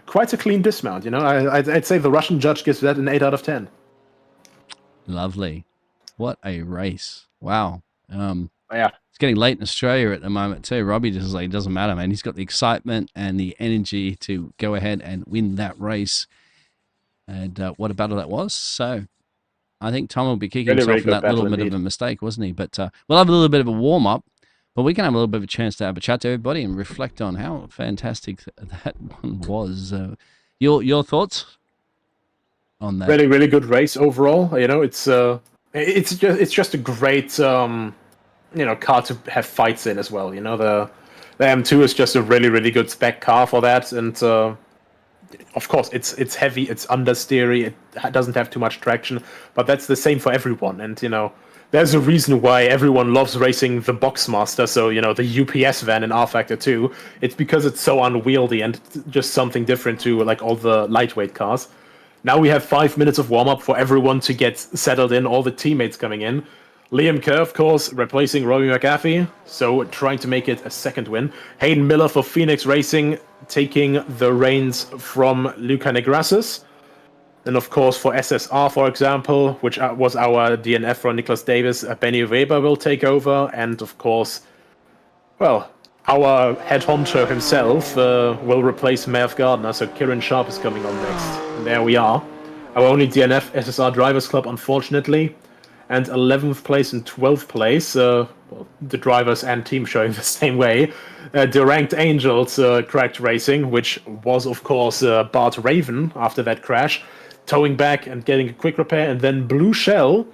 quite a clean dismount. I'd say the Russian judge gives that an 8 out of 10. Lovely. What a race. Wow. Yeah. It's getting late in Australia at the moment too. Robbie just like, it doesn't matter, man. He's got the excitement and the energy to go ahead and win that race. And what a battle that was. So I think Tom will be kicking himself for that little bit of a mistake, wasn't he? But we'll have a little bit of a warm-up. But we can have a little bit of a chance to have a chat to everybody and reflect on how fantastic that one was. Your thoughts on that? Really, really good race overall. It's just a great car to have fights in as well. The M2 is just a really, really good spec car for that, and of course it's heavy, it's understeery, it doesn't have too much traction, but that's the same for everyone. And there's a reason why everyone loves racing the Boxmaster, so the UPS van in R Factor 2. It's because it's so unwieldy and just something different to like all the lightweight cars. Now we have 5 minutes of warm-up for everyone to get settled in, all the teammates coming in. Liam Kerr, of course, replacing Robbie McAfee, so trying to make it a second win. Hayden Miller for Phoenix Racing, taking the reins from Luca Negrassis. And of course, for SSR, for example, which was our DNF for Nicholas Davis, Benny Weber will take over. And of course, well, our head honcho himself will replace Merv Gardner, so Kieran Sharp is coming on next. And there we are. Our only DNF SSR Drivers Club, unfortunately. And 11th place and 12th place, the drivers and team showing the same way. The Ranked Angels cracked racing, which was, of course, Bart Raven after that crash, towing back and getting a quick repair. And then Blue Shell,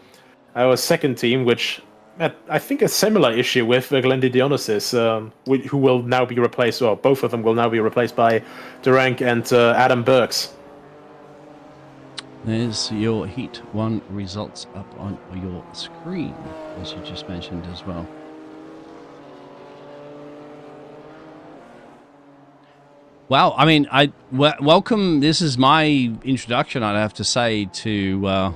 our second team, which had, I think, a similar issue with Glendy Dionysis, who will now be replaced, or both of them will now be replaced by Durank and Adam Burks. There's your Heat 1 results up on your screen, as you just mentioned as well. Wow, I mean, welcome. This is my introduction, I'd have to say, to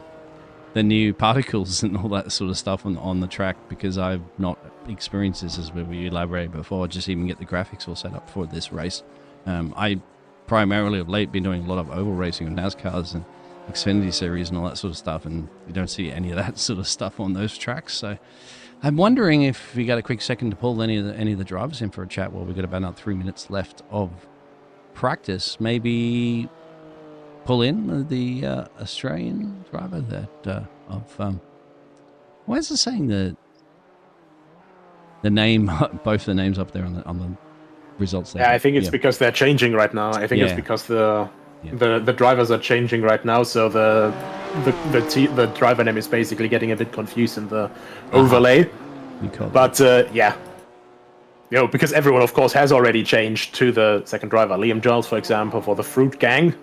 the new particles and all that sort of stuff on the track, because I've not experienced this, as we elaborated before, just even get the graphics all set up for this race. I primarily of late been doing a lot of oval racing with NASCARs and Xfinity Series and all that sort of stuff, and you don't see any of that sort of stuff on those tracks. So I'm wondering if we got a quick second to pull any of the drivers in for a chat while we've got about another 3 minutes left of practice. Maybe pull in the Australian driver that why is it saying the name, both the names up there on the results there? Yeah, I think it's because they're changing right now. I think it's because the drivers are changing right now, so the driver name is basically getting a bit confused in the overlay. But because everyone, of course, has already changed to the second driver. Liam Giles, for example, for the Fruit Gang.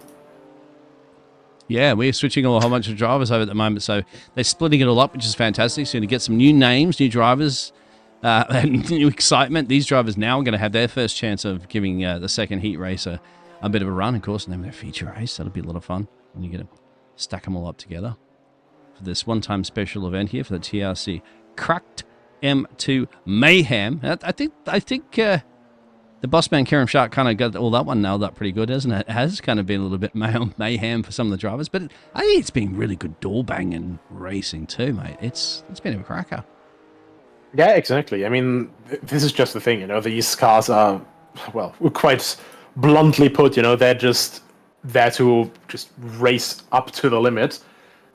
Yeah, we're switching a whole bunch of drivers over at the moment, so they're splitting it all up, which is fantastic. So you're going to get some new names, new drivers, and new excitement. These drivers now are going to have their first chance of giving the second heat race a bit of a run, of course, and then their feature race. That'll be a lot of fun when you get to stack them all up together for this one-time special event here for the TRC CRACKD M2 Mayhem. I think the the boss man Kieran Sharp kind of got all that one nailed up pretty good, hasn't it? It has kind of been a little bit mayhem for some of the drivers, but I think it's been really good door banging racing too, mate. It's been a cracker. Yeah, exactly. I mean, this is just the thing, you know. These cars are, well, quite bluntly put, you know, they're just there to just race up to the limit.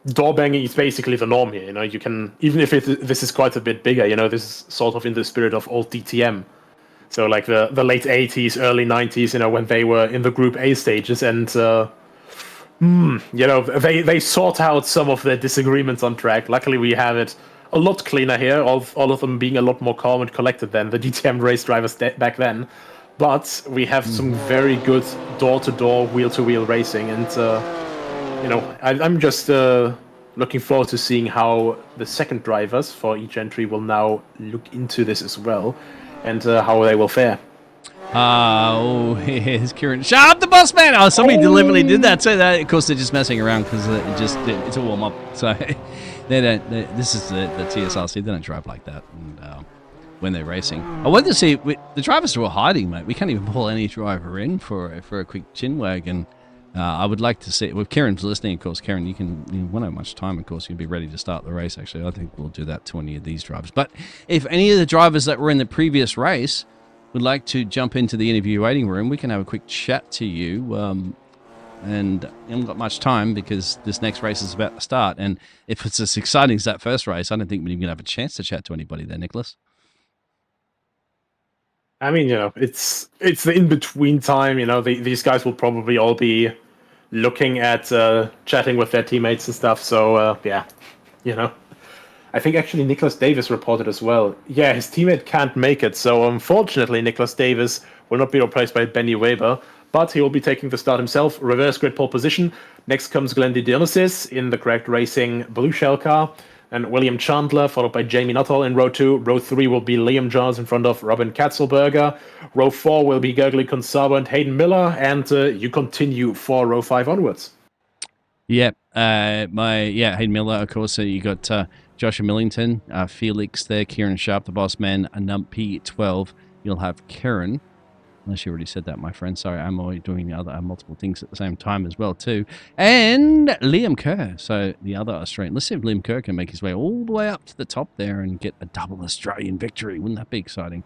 Door banging is basically the norm here, you know. You can, even if this is quite a bit bigger, you know, this is sort of in the spirit of old DTM. So like the late 80s, early 90s, you know, when they were in the Group A stages, and you know, they sort out some of their disagreements on track. Luckily, we have it a lot cleaner here, all of them being a lot more calm and collected than the DTM race drivers back then. But we have some very good door-to-door, wheel-to-wheel racing, and you know, I'm just looking forward to seeing how the second drivers for each entry will now look into this as well, and how they will fare. Oh, here's Kieran Sharp, the boss man. Oh, somebody deliberately did that. So that, of course, they're just messing around because it's a warm up. So they don't. This is the TSRC. They don't drive like that. And when they're racing, I wanted to see the drivers are all hiding, mate. We can't even pull any driver in for a quick chin wag. And I would like to see. Well, Kieran's listening, of course. Kieran, you won't have much time, of course. You'll be ready to start the race. Actually, I think we'll do that to any of these drivers. But if any of the drivers that were in the previous race would like to jump into the interview waiting room, we can have a quick chat to you. And I haven't got much time because this next race is about to start. And if it's as exciting as that first race, I don't think we're even going to have a chance to chat to anybody there, Nicholas. I mean, you know, it's the in-between time. You know, these guys will probably all be looking at chatting with their teammates and stuff. So, yeah, you know. I think actually Nicholas Davis reported as well. Yeah, his teammate can't make it, so unfortunately Nicholas Davis will not be replaced by Benny Weber, but he will be taking the start himself. Reverse grid pole position. Next comes Glenn Dionysis in the Correct Racing Blue Shell car, and William Chandler, followed by Jamie Nuttall in row 2. Row 3 will be Liam Giles in front of Robin Katzelberger. Row 4 will be Gergely Consabo and Hayden Miller, and you continue for row 5 onwards. Yep, Hayden Miller, of course. So you got Joshua Millington, Felix there, Kieran Sharp, the boss man, Numpy 12. You'll have Karen, unless you already said that, my friend. Sorry, I'm already doing the other multiple things at the same time as well, too. And Liam Kerr, so the other Australian. Let's see if Liam Kerr can make his way all the way up to the top there and get a double Australian victory. Wouldn't that be exciting?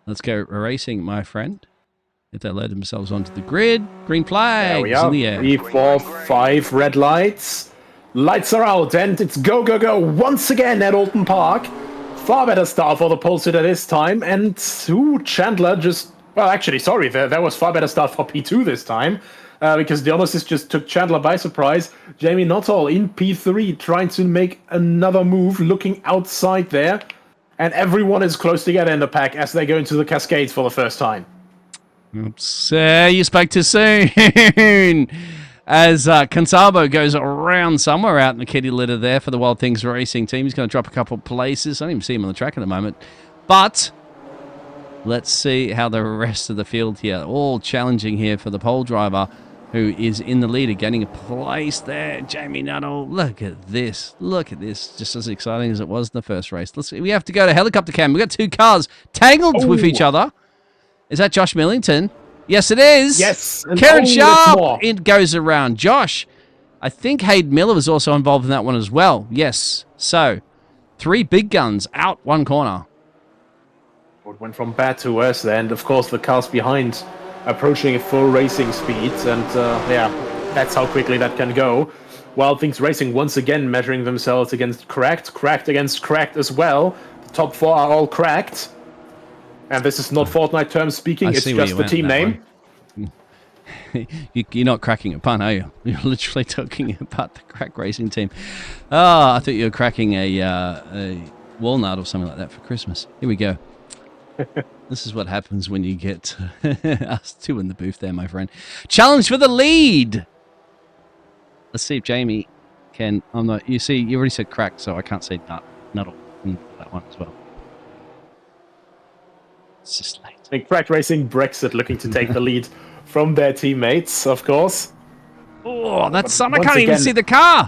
Let's go racing, my friend. If they load themselves onto the grid, green flags there we are. In the air. 3, 4, 5 red lights. Lights are out, and it's go, go, go once again at Alton Park. Far better start for the pole sitter this time, and Chandler just... Well, actually, sorry, there was far better start for P2 this time, because Dionysus just took Chandler by surprise. Jamie Nuttall in P3, trying to make another move, looking outside there, and everyone is close together in the pack as they go into the Cascades for the first time. Oops, you spoke too soon. As Consabo goes around somewhere out in the kitty litter there for the Wild Things Racing team. He's going to drop a couple of places. I don't even see him on the track at the moment. But let's see how the rest of the field here, all challenging here for the pole driver who is in the lead, getting a place there. Jamie Nuttall, look at this. Look at this. Just as exciting as it was in the first race. Let's see. We have to go to helicopter cam. We've got two cars tangled with each other. Is that Josh Millington? Yes, it is. Yes. Karen Sharp, it goes around. Josh, I think Hayden Miller was also involved in that one as well. Yes. So, 3 big guns out one corner. It went from bad to worse there, and of course the cars behind approaching at full racing speed, and yeah, that's how quickly that can go. Wild Things Racing once again measuring themselves against Cracked against Cracked as well. The top 4 are all Cracked. And this is not Fortnite terms speaking, it's just the team name. You're not cracking a pun, are you? You're literally talking about the Crack Racing team. Oh, I thought you were cracking a walnut or something like that for Christmas. Here we go. This is what happens when you get us two in the booth there, my friend. Challenge for the lead. Let's see if Jamie can... I'm not... You see, you already said Crack, so I can't say Nuttall in that one as well. It's just late. I think Crack Racing Brexit looking to take the lead from their teammates, of course. Oh, that's some. I can't even see the car.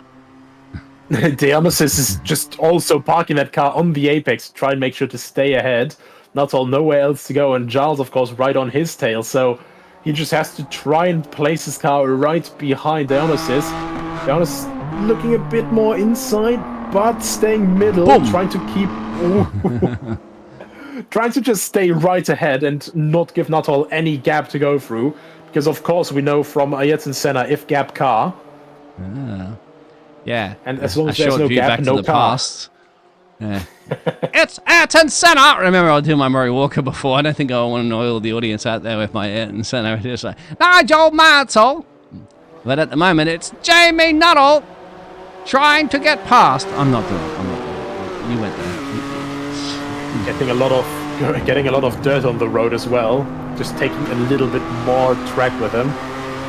Dionysus is just also parking that car on the apex to try and make sure to stay ahead. Nuttall nowhere else to go, and Giles, of course, right on his tail. So he just has to try and place his car right behind Dionysus. Dionysus looking a bit more inside, but staying middle, Boom. trying to keep... trying to just stay right ahead and not give Nuttall any gap to go through. Because, of course, we know from Ayrton Senna, if gap car... Yeah. And as long as a there's short no view gap, back to no the car. past. Yeah. It's Ayrton Senna! Remember, I did my Murray Walker before. I don't think I want to annoy all the audience out there with my Ayrton Senna. It's just like, Nigel Mansell! But at the moment, it's Jamie Nuttall trying to get past. I'm not doing it. You went there. Getting a lot of dirt on the road as well. Just taking a little bit more track with him.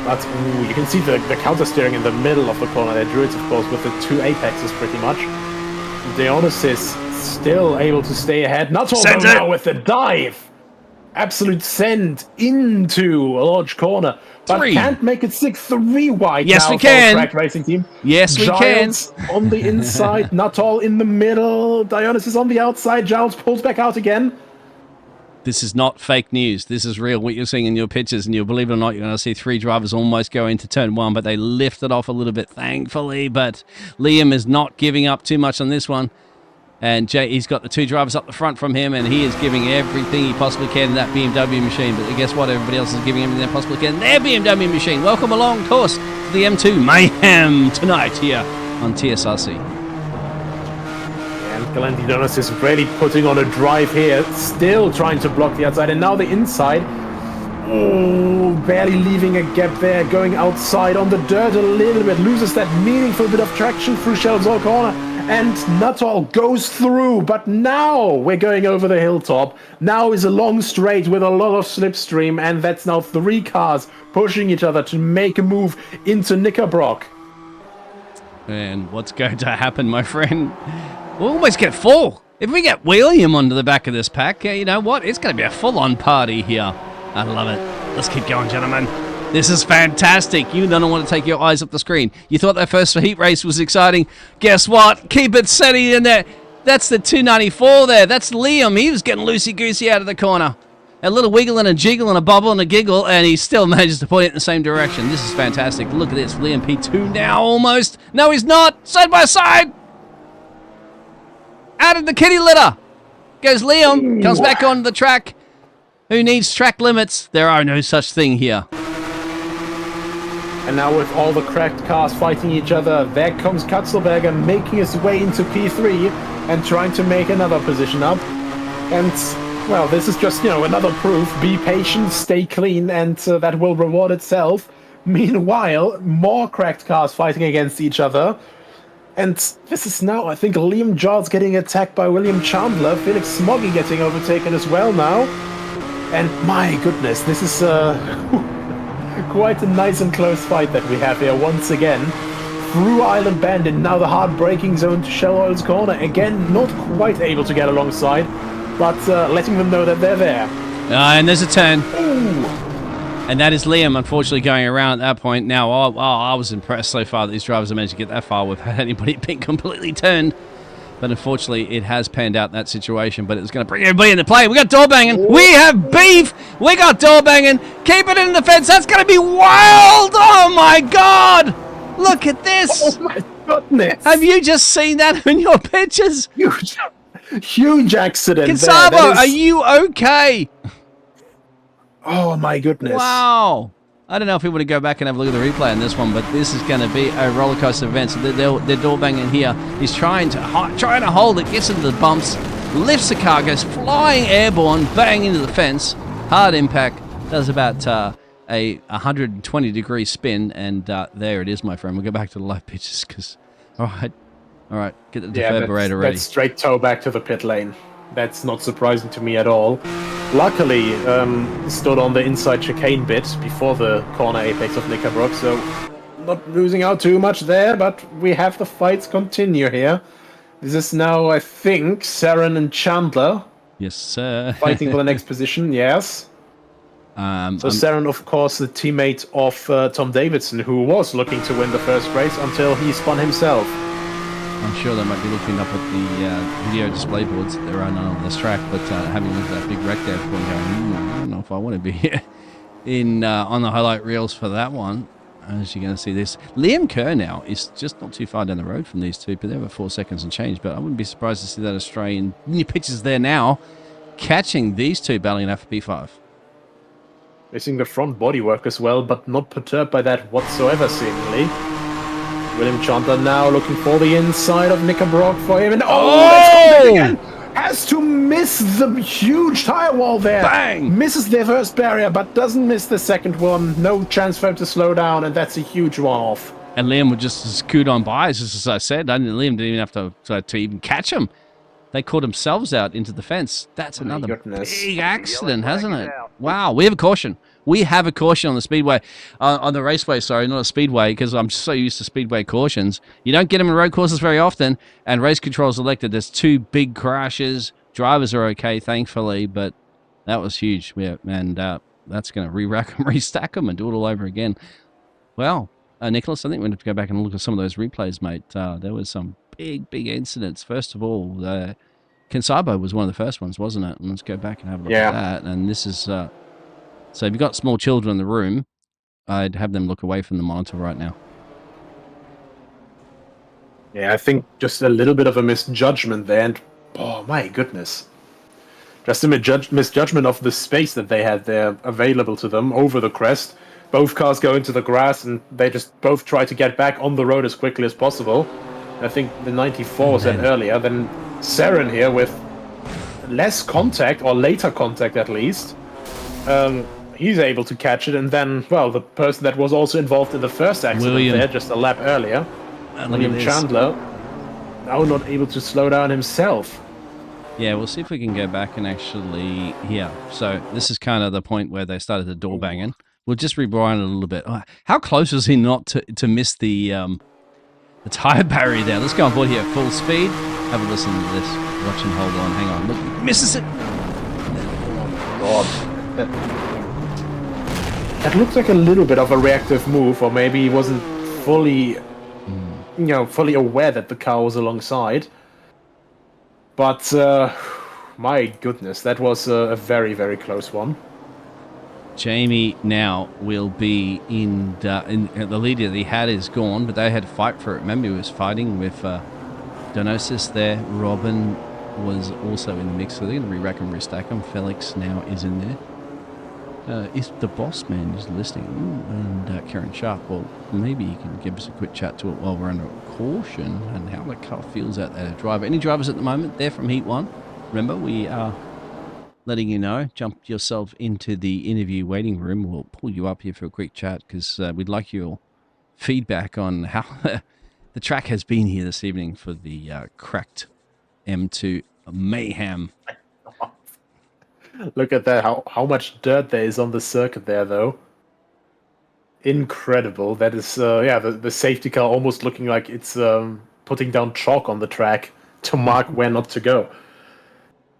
But you can see the counter steering in the middle of the corner there. Druids, of course, with the two apexes pretty much. Dionysus still able to stay ahead. Nuttall now with the dive. Absolute send into a large corner. But can't make it 6-3 wide. Yes, now we can. For the Crack Racing team. Yes, we Giles can. on the inside. Nuttall in the middle. Dionysus on the outside. Giles pulls back out again. This is not fake news. This is real. What you're seeing in your pictures, and you'll believe it or not, you're going to see three drivers almost go into turn one, but they lifted off a little bit, thankfully. But Liam is not giving up too much on this one. And he's got the two drivers up the front from him, and he is giving everything he possibly can in that BMW machine. But guess what? Everybody else is giving everything they possibly can in their BMW machine. Welcome along, of course, to the M2 Mayhem tonight here on TSRC. And Galantidonis is really putting on a drive here, still trying to block the outside, and now the inside. Oh, barely leaving a gap there, going outside on the dirt a little bit, loses that meaningful bit of traction through Shelzall corner, and Nuttall goes through, but now we're going over the hilltop. Now is a long straight with a lot of slipstream, and that's now three cars pushing each other to make a move into Knickerbrock. And what's going to happen, my friend? We'll almost get full. If we get William onto the back of this pack, you know what? It's going to be a full-on party here. I love it. Let's keep going, gentlemen. This is fantastic. You don't want to take your eyes off the screen. You thought that first heat race was exciting. Guess what? Keep it steady in there. That's the 294 there. That's Liam. He was getting loosey-goosey out of the corner. A little wiggle and a jiggle and a bubble and a giggle, and he still manages to point it in the same direction. This is fantastic. Look at this. Liam P2 now almost. No, he's not. Side by side. Out of the kitty litter goes Liam. Comes back on the track. Who needs track limits? There are no such thing here. And now with all the cracked cars fighting each other, there comes Katzelberger making his way into P3 and trying to make another position up. And, well, this is just, another proof. Be patient, stay clean, and that will reward itself. Meanwhile, more cracked cars fighting against each other. And this is now, I think, Liam Giles getting attacked by William Chandler. Felix Smoggy getting overtaken as well now. And my goodness, this is quite a nice and close fight that we have here once again. Through Island Bend and now the hard braking zone to Shell Oil's corner. Again, not quite able to get alongside, but letting them know that they're there. And there's a turn. Ooh. And that is Liam, unfortunately, going around at that point. Now, I was impressed so far that these drivers have managed to get that far without anybody being completely turned. But unfortunately, it has panned out in that situation. But it's going to bring everybody into play. We got door banging. Ooh. We have beef. We got door banging. Keep it in the fence. That's going to be wild. Oh, my God. Look at this. Oh, my goodness. Have you just seen that in your pictures? Huge accident. Consabo, are you okay? Oh, my goodness. Wow. I don't know if we want to go back and have a look at the replay on this one, but this is going to be a roller coaster event. So they're door banging here. He's trying to hold it, gets into the bumps, lifts the car, goes flying airborne, bang into the fence. Hard impact. Does about a 120-degree spin, and there it is, my friend. We'll go back to the live pictures because, all right, get the defibrillator ready. That's straight toe back to the pit lane. That's not surprising to me at all. Luckily, stood on the inside chicane bit before the corner apex of Knickerbrook, so not losing out too much there, but we have the fights continue here. This is now, I think, Saren and Chandler. Yes, sir. Fighting for the next position, yes. So Saren, of course, the teammate of Tom Davidson, who was looking to win the first race until he spun himself. I'm sure they might be looking up at the video display boards that there are none on this track, but having looked at that big wreck there, going, I don't know if I want to be here on the highlight reels for that one. As you're going to see this, Liam Kerr now is just not too far down the road from these two, but they're about 4 seconds and change. But I wouldn't be surprised to see that Australian pictures there now, catching these two battling out for P5. Missing the front bodywork as well, but not perturbed by that whatsoever, seemingly. William Chandler now looking for the inside of Nick Brock for him, and that's again! Has to miss the huge tire wall there. Bang! Misses the first barrier, but doesn't miss the second one. No chance for him to slow down, and that's a huge one-off. And Liam would just scoot on by, as I said. Liam didn't even have to even catch him. They caught themselves out into the fence. That's another big accident, hasn't it? Wow, we have a caution. We have a caution on the speedway, on the raceway, sorry, not a speedway, because I'm so used to speedway cautions. You don't get them in road courses very often, and race control's elected. There's 2 big crashes. Drivers are okay, thankfully, but that was huge. Yeah, and that's going to re-rack them, restack them, and do it all over again. Well, Nicholas, I think we have to go back and look at some of those replays, mate. There was some big incidents. First of all, Kensabo was one of the first ones, wasn't it? And let's go back and have a look at that. And this is... So if you've got small children in the room, I'd have them look away from the monitor right now. Yeah, I think just a little bit of a misjudgment there, and oh my goodness. Just a misjudgment of the space that they had there available to them over the crest. Both cars go into the grass, and they just both try to get back on the road as quickly as possible. I think the 94 was said earlier, then Saren here with less contact, or later contact at least. He's able to catch it, and then, well, the person that was also involved in the first accident there, just a lap earlier, William Chandler, now not able to slow down himself. Yeah, we'll see if we can go back and actually, so this is kind of the point where they started the door banging. We'll just rewind a little bit. Oh, how close was he not to miss the tire barrier there? Let's go on board here at full speed. Have a listen to this. Watch and hold on. Hang on. Look, misses it. Oh, God. That looks like a little bit of a reactive move, or maybe he wasn't fully, fully aware that the car was alongside. But, my goodness, that was a very close one. Jamie now will be in the leader that he had is gone, but they had to fight for it. Remember, he was fighting with Donosis there. Robin was also in the mix, so they're going to re-rack and restack him. Felix now is in there. Is the boss man is listening? And Karen Sharp, well, maybe you can give us a quick chat to it while we're under caution and how the car feels out there to drive. Any drivers at the moment there from Heat 1? Remember, we are letting you know. Jump yourself into the interview waiting room. We'll pull you up here for a quick chat because we'd like your feedback on how the track has been here this evening for the CRACKD M2 Mayhem. Look at that, how much dirt there is on the circuit there, though. Incredible. That is, the safety car almost looking like it's putting down chalk on the track to mark where not to go.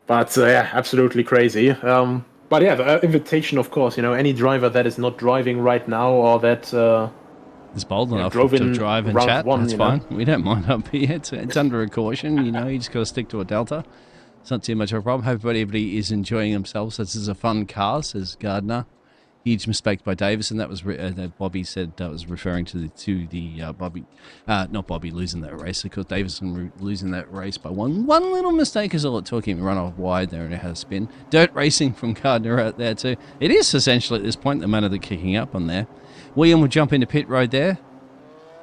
But, absolutely crazy. But yeah, the invitation, of course, any driver that is not driving right now or that... is bold enough to drive and chat, that's fine. We don't mind up here. It's under a caution, you just got to stick to a Delta. It's not too much of a problem. Hope everybody is enjoying themselves. This is a fun car, says Gardner. Huge mistake by Davison. That was that Bobby said that was referring to the Bobby, not Bobby losing that race, because Davison losing that race by one little mistake is all it took him. Run off wide there and it had a spin. Dirt racing from Gardner out there too. It is essentially at this point the manner they're kicking up on there. William will jump into pit road there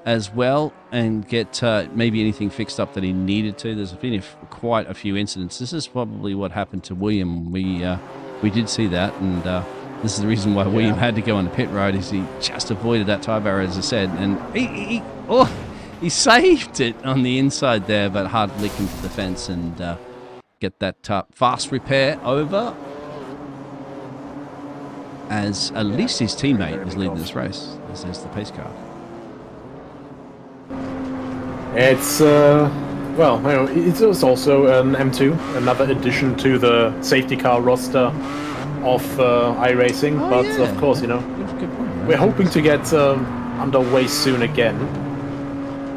as well and get maybe anything fixed up that he needed to. There's been quite a few incidents. This is probably what happened to William. We did see that, and this is the reason why William had to go on the pit road, is he just avoided that tyre barrier, as I said, and he saved it on the inside there, but hard lick into the fence and get that fast repair over, as at least his teammate is leading this race, as there's the pace car. It's, it's also an M2, another addition to the safety car roster of iRacing, of course, good point, we're hoping to get underway soon again.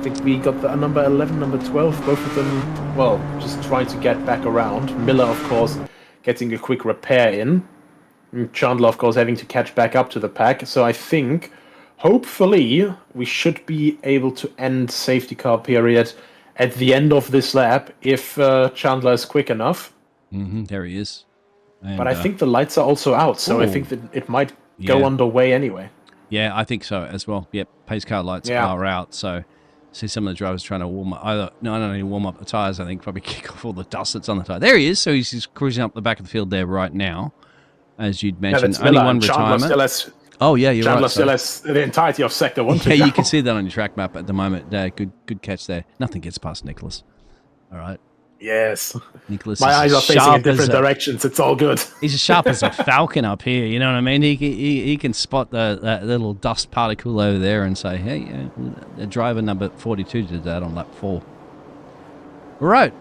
think we got the number 11, number 12, both of them, well, just trying to get back around. Miller, of course, getting a quick repair in. And Chandler, of course, having to catch back up to the pack. So I think, hopefully, we should be able to end safety car period at the end of this lap if Chandler is quick enough. There he is. And, but I think the lights are also out, so I think that it might go underway anyway. Yeah, I think so as well. Yep, pace car lights are out, so see some of the drivers trying to warm up. Not only warm up the tyres, I think probably kick off all the dust that's on the tyre. There he is, so he's just cruising up the back of the field there right now, as you'd mentioned. Only one retirement. Chandler still has the entirety of Sector 1 to go. You can see that on your track map at the moment. Good catch there. Nothing gets past Nicholas. All right. Yes. Nicholas. My eyes are facing in different directions. It's all good. He's as sharp as a falcon up here. You know what I mean? He can spot that little dust particle over there and say, hey, driver number 42 did that on lap 4. All right.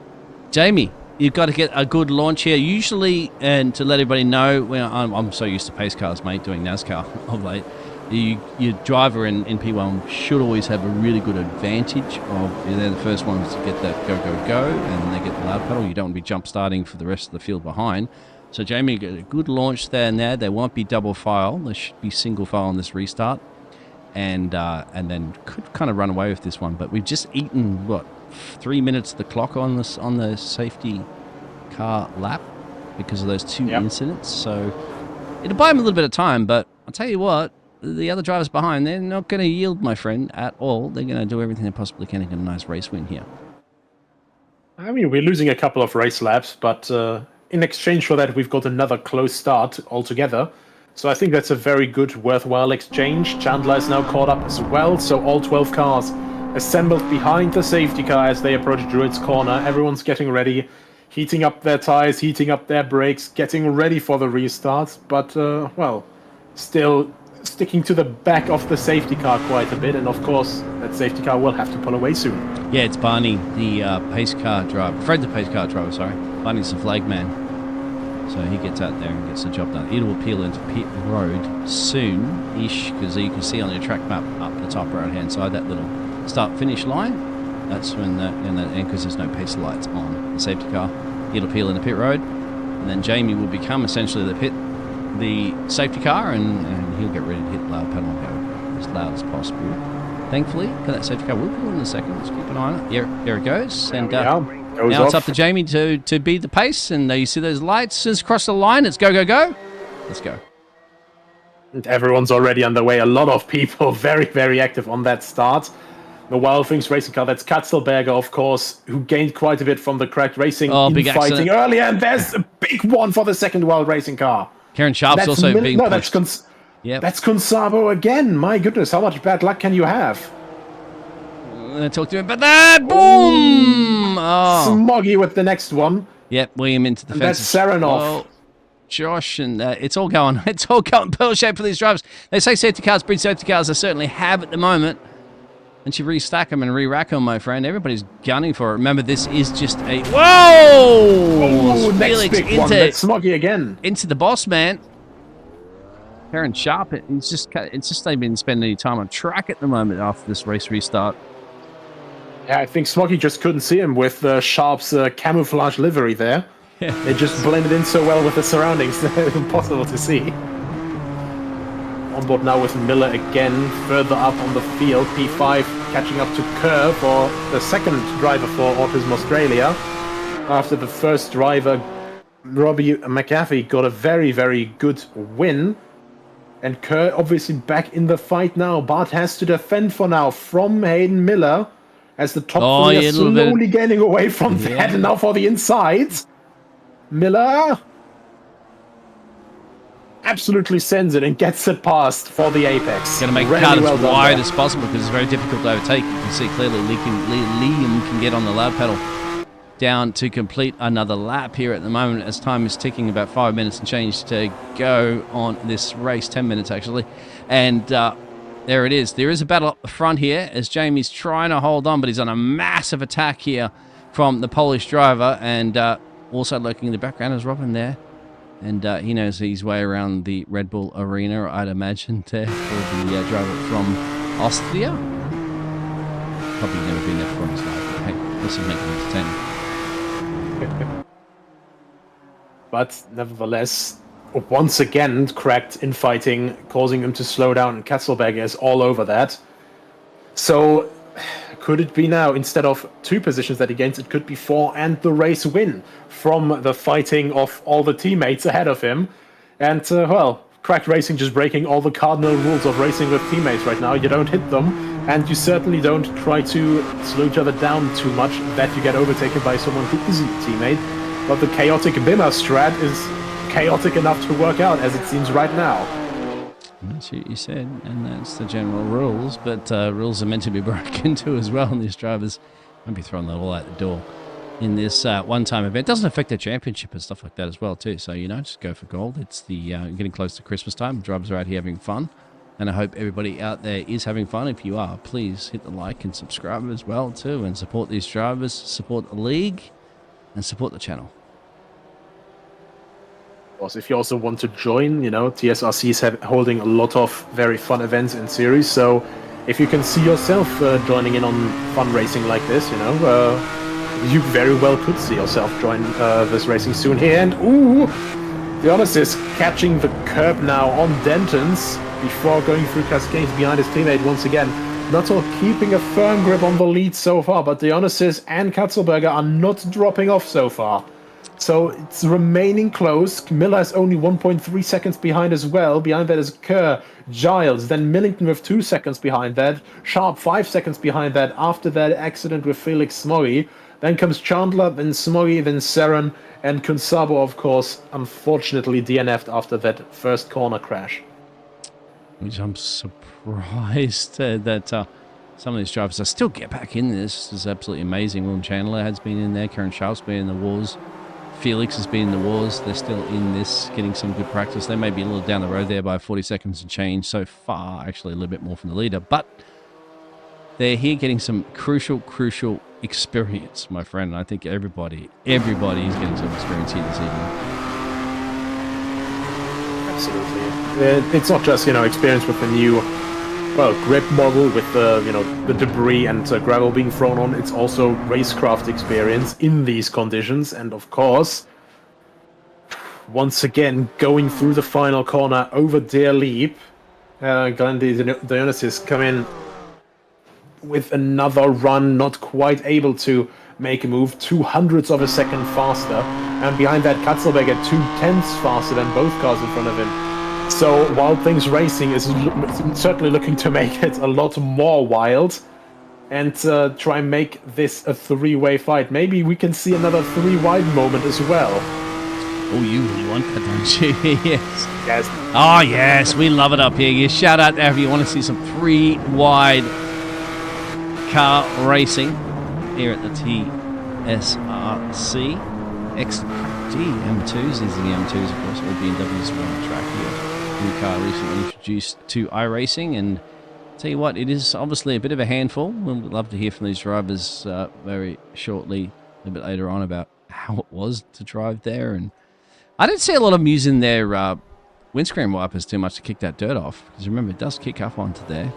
Jamie, you've got to get a good launch here. Usually, and to let everybody know, I'm so used to pace cars, mate, doing NASCAR of late. Your driver in P1 should always have a really good advantage of they're the first ones to get that go, and they get the loud pedal. You don't want to be jump starting for the rest of the field behind. So Jamie got a good launch there and there. There won't be double file. There should be single file on this restart, and then could kind of run away with this one. But we've just eaten 3 minutes of the clock on the safety car lap because of those two incidents. So it'll buy him a little bit of time, but I'll tell you what. The other drivers behind, they're not going to yield, my friend, at all. They're going to do everything they possibly can to get a nice race win here. I mean, we're losing a couple of race laps, but in exchange for that, we've got another close start altogether. So I think that's a very good, worthwhile exchange. Chandler is now caught up as well, so all 12 cars assembled behind the safety car as they approach Druid's corner. Everyone's getting ready, heating up their tires, heating up their brakes, getting ready for the restart. But, still sticking to the back of the safety car quite a bit, and of course that safety car will have to pull away soon. Yeah, it's Barney, the pace car driver. Fred, the pace car driver, sorry. Barney's the flag man. So he gets out there and gets the job done. It will peel into pit road soon-ish, because you can see on your track map up the top right-hand side, that little start-finish line. That's when because there's no pace lights on the safety car. It'll peel into pit road, and then Jamie will become essentially the safety car, and he'll get ready to hit the loud pedal and go as loud as possible. Thankfully, that safety car will pull in a second. Let's keep an eye on it. Here it goes. And now it's up to Jamie to beat the pace. And you see those lights just across the line. It's go. Let's go. And everyone's already underway. A lot of people very, very active on that start. The Wild Things racing car, that's Katzelberger, of course, who gained quite a bit from the Cracked Racing fighting earlier. And there's a big one for the second Wild Racing car. Karen Sharp's also being pushed. That's Consabo again. My goodness, how much bad luck can you have? Talk to him about that. Boom! Oh. Smoggy with the next one. Yep, William into the fence. That's Serenov. Josh, and it's all going pearl shape for these drivers. They say safety cars breed safety cars. They certainly have at the moment. And you restack them and re-rack them, my friend. Everybody's gunning for it. Remember, this is just a... Whoa! Oh, next big one. That's Smoggy again. Into the boss, man. Karen Sharp, it's just they've been spending any time on track at the moment after this race restart. Yeah, I think Smoggy just couldn't see him with Sharp's camouflage livery there. Yeah. They just blended in so well with the surroundings that it's impossible to see. On board now with Miller again, further up on the field. P5 catching up to Kerr for the second driver for Autism Australia. After the first driver, Robbie McAfee, got a very, very good win. And Kerr obviously back in the fight now. Bart has to defend for now from Hayden Miller as the top three are slowly gaining away from that. And now for the insides. Miller absolutely sends it and gets it past for the apex. Going to make the car as wide as possible because it's very difficult to overtake. You can see clearly Liam can get on the loud pedal down to complete another lap here at the moment as time is ticking, about 5 minutes and change to go on this race, 10 minutes actually. And there it is. There is a battle up the front here as Jamie's trying to hold on, but he's on a massive attack here from the Polish driver, and also lurking in the background is Robin there. And he knows his way around the Red Bull arena, I'd imagine, there for the driver from Austria. probably never been there before in his life. But hey, this will make it entertaining. But nevertheless, once again, cracked infighting, causing him to slow down, and Katzelberger is all over that. So, could it be now, instead of 2 positions that he gains, it could be 4 and the race win from the fighting of all the teammates ahead of him. And, well, Cracked Racing just breaking all the cardinal rules of racing with teammates right now. You don't hit them, and you certainly don't try to slow each other down too much that you get overtaken by someone who isn't a teammate. But the chaotic Bimmer strat is chaotic enough to work out, as it seems right now. That's what you said, and that's the general rules. But rules are meant to be broken too as well, and these drivers might be throwing that all out the door in this one-time event. It doesn't affect the championship and stuff like that as well too. So, you know, just go for gold. It's the getting close to Christmas time. Drivers are out here having fun, and I hope everybody out there is having fun. If you are, please hit the like and subscribe as well too, and support these drivers, support the league, and support the channel. Of course, if you also want to join, you know, TSRC is holding a lot of very fun events in series. So if you can see yourself joining in on fun racing like this, you know, you very well could see yourself join this racing soon here. And ooh, the honest is catching the curb now on Denton's before going through cascades behind his teammate once again. Nuttall keeping a firm grip on the lead so far, but the Dionysus and Katzelberger are not dropping off so far. So it's remaining close. Miller is only 1.3 seconds behind as well. Behind that is Kerr, Giles, then Millington with 2 seconds behind that. Sharp 5 seconds behind that after that accident with Felix Smoggy. Then comes Chandler, then Smoggy, then Seren, and Kunsabo, of course, unfortunately DNF'd after that first corner crash. Which I'm surprised that some of these drivers are still get back in this. This is absolutely amazing. William Chandler has been in there. Karen Sharp's been in the wars. Felix has been in the wars. They're still in this, getting some good practice. They may be a little down the road there by 40 seconds and change so far, actually a little bit more from the leader, but they're here getting some crucial experience, my friend. And I think everybody is getting some experience here this evening. Absolutely. It's not just, you know, experience with the new, well, grip model with the, you know, the debris and gravel being thrown on. It's also racecraft experience in these conditions. And of course, once again, going through the final corner over Der Leap, Glendy Dionysus come in with another run, not quite able to make a move, 0.02 of a second faster. And behind that, Katzelberger 0.2 faster than both cars in front of him. So Wild Things Racing is certainly looking to make it a lot more wild and try and make this a 3-way fight. Maybe we can see another 3-wide moment as well. Oh, you really want that, don't you? Yes. Yes. Oh, yes. We love it up here. You shout out there if you want to see some 3-wide car racing here at the TSRC. CRACKD M2s. These are the M2s, of course. All BMWs are on the track here. New car recently introduced to iRacing, and tell you what, it is obviously a bit of a handful. We'd love to hear from these drivers very shortly, a bit later on, about how it was to drive there. And I didn't see a lot of them using their windscreen wipers too much to kick that dirt off, because remember, it does kick up onto there.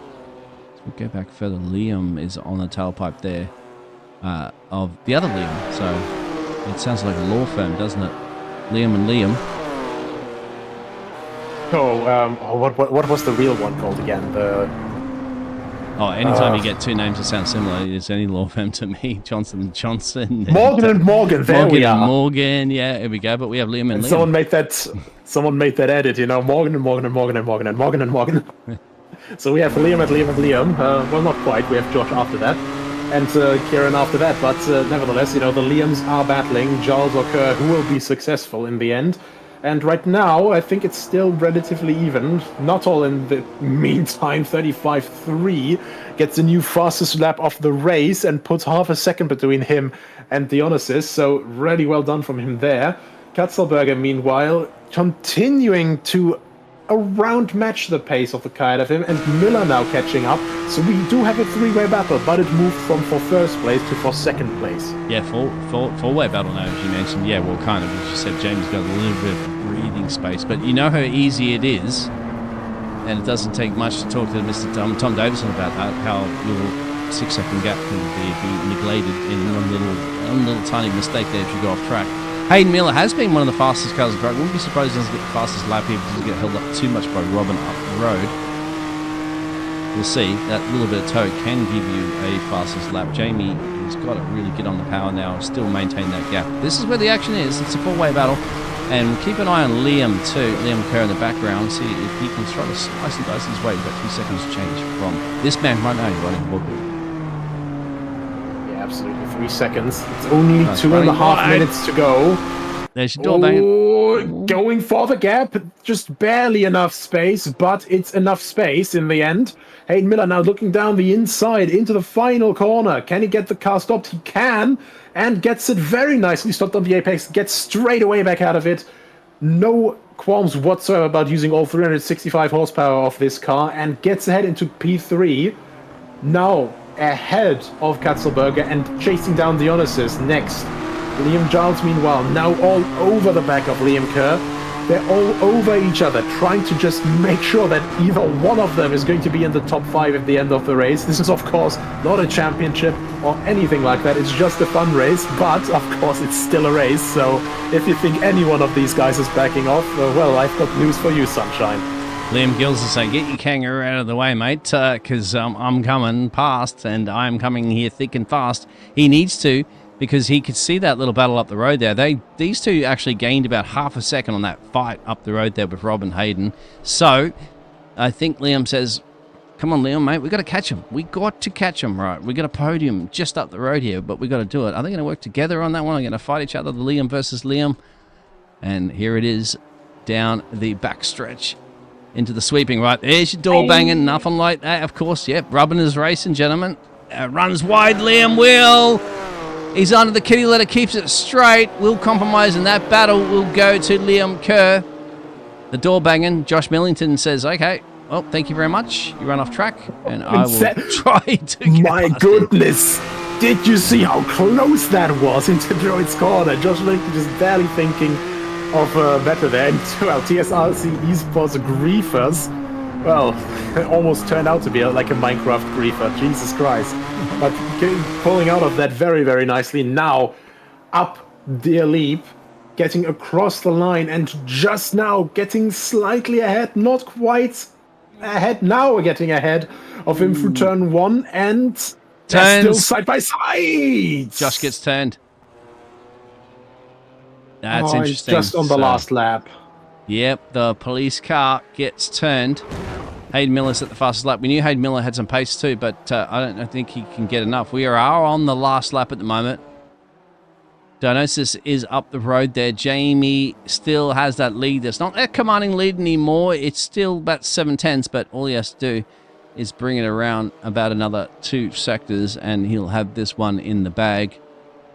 So we'll go back further. Liam is on the tailpipe there of the other Liam. So it sounds like a law firm, doesn't it? Liam and Liam. What was the real one called again? Anytime you get two names that sound similar, it's any law firm to me. Johnson & Johnson. Morgan and Morgan. There we are. Morgan. Yeah, here we go. But we have Liam and Liam. Someone made that edit. You know, Morgan and Morgan and Morgan and Morgan and Morgan and Morgan. So we have Liam and Liam and Liam. Well, not quite. We have Josh after that, and Kieran after that. But nevertheless, you know, the Liams are battling. Giles or Kerr, who will be successful in the end. And right now, I think it's still relatively even. Not all in the meantime. 35.3 gets a new fastest lap of the race and puts half a second between him and Dionysus. So really well done from him there. Katzelberger, meanwhile, continuing to around match the pace of the car ahead of him, and Miller now catching up. So we do have a 3-way battle, but it moved from for first place to for second place. Yeah, four-way battle now, as you mentioned. Yeah, well, kind of, as you said, James got a little bit of breathing space, but you know how easy it is, and it doesn't take much to talk to Mr. Tom Davison about that, how you'll 6-second gap can be neglected in one little tiny mistake there if you go off track. Hayden Miller has been one of the fastest cars on the track. Wouldn't be surprised he doesn't get the fastest lap here if he doesn't get held up too much by Robin up the road. We'll see. That little bit of toe can give you a fastest lap. Jamie has got to really get on the power now and still maintain that gap. This is where the action is. It's a four-way battle. And we'll keep an eye on Liam too, Liam Kerr in the background, see if he can try to slice and dice his way. We've got 2 seconds to change from this man right now. He's running the book. Yeah, absolutely. 3 seconds. It's only 2.5 minutes to go. There's your door banging. Going for the gap. Just barely enough space, but it's enough space in the end. Hayden Miller now looking down the inside into the final corner. Can he get the car stopped? He can. And gets it very nicely stopped on the apex. Gets straight away back out of it. No qualms whatsoever about using all 365 horsepower of this car. And gets ahead into P3. Now ahead of Katzelberger and chasing down Dionysus next. Liam Giles, meanwhile, now all over the back of Liam Kerr. They're all over each other, trying to just make sure that either one of them is going to be in the top 5 at the end of the race. This is, of course, not a championship or anything like that. It's just a fun race, but, of course, it's still a race. So if you think any one of these guys is backing off, well, I've got news for you, sunshine. Liam Gills is saying, get your kangaroo out of the way, mate, because I'm coming past, and I'm coming here thick and fast. He needs to, because he could see that little battle up the road there. These two actually gained about half a second on that fight up the road there with Rob and Hayden. So I think Liam says, come on, Liam, mate, we got to catch him. We got to catch him, right? We got a podium just up the road here, but we got to do it. Are they going to work together on that one? Are they going to fight each other, the Liam versus Liam? And here it is down the backstretch into the sweeping, right? There's your door banging, nothing like that, of course. Yep, Robin is racing, gentlemen. Runs wide, Liam will. He's under the kitty litter, keeps it straight. Will compromise, and that battle will go to Liam Kerr. The door banging. Josh Millington says, okay, well, thank you very much. You run off track, and I will try to get My goodness. Did you see how close that was into Droid's corner? Josh Millington just barely thinking of better there. And, well, TSRC Esports griefers. Well, it almost turned out to be like a Minecraft griefer. Jesus Christ. But pulling out of that very, very nicely. Now, up the leap, getting across the line, and just now getting slightly ahead. Not quite ahead. Now we're getting ahead of him through turn 1, and they're still side by side. Josh gets turned. That's interesting. Just on the last lap. Yep, the police car gets turned. Hayden Miller's at the fastest lap. We knew Hayden Miller had some pace too, but I don't think he can get enough. We are on the last lap at the moment. Dionysus is up the road there. Jamie still has that lead. It's not a commanding lead anymore. It's still about 7/10, but all he has to do is bring it around about another 2 sectors, and he'll have this one in the bag.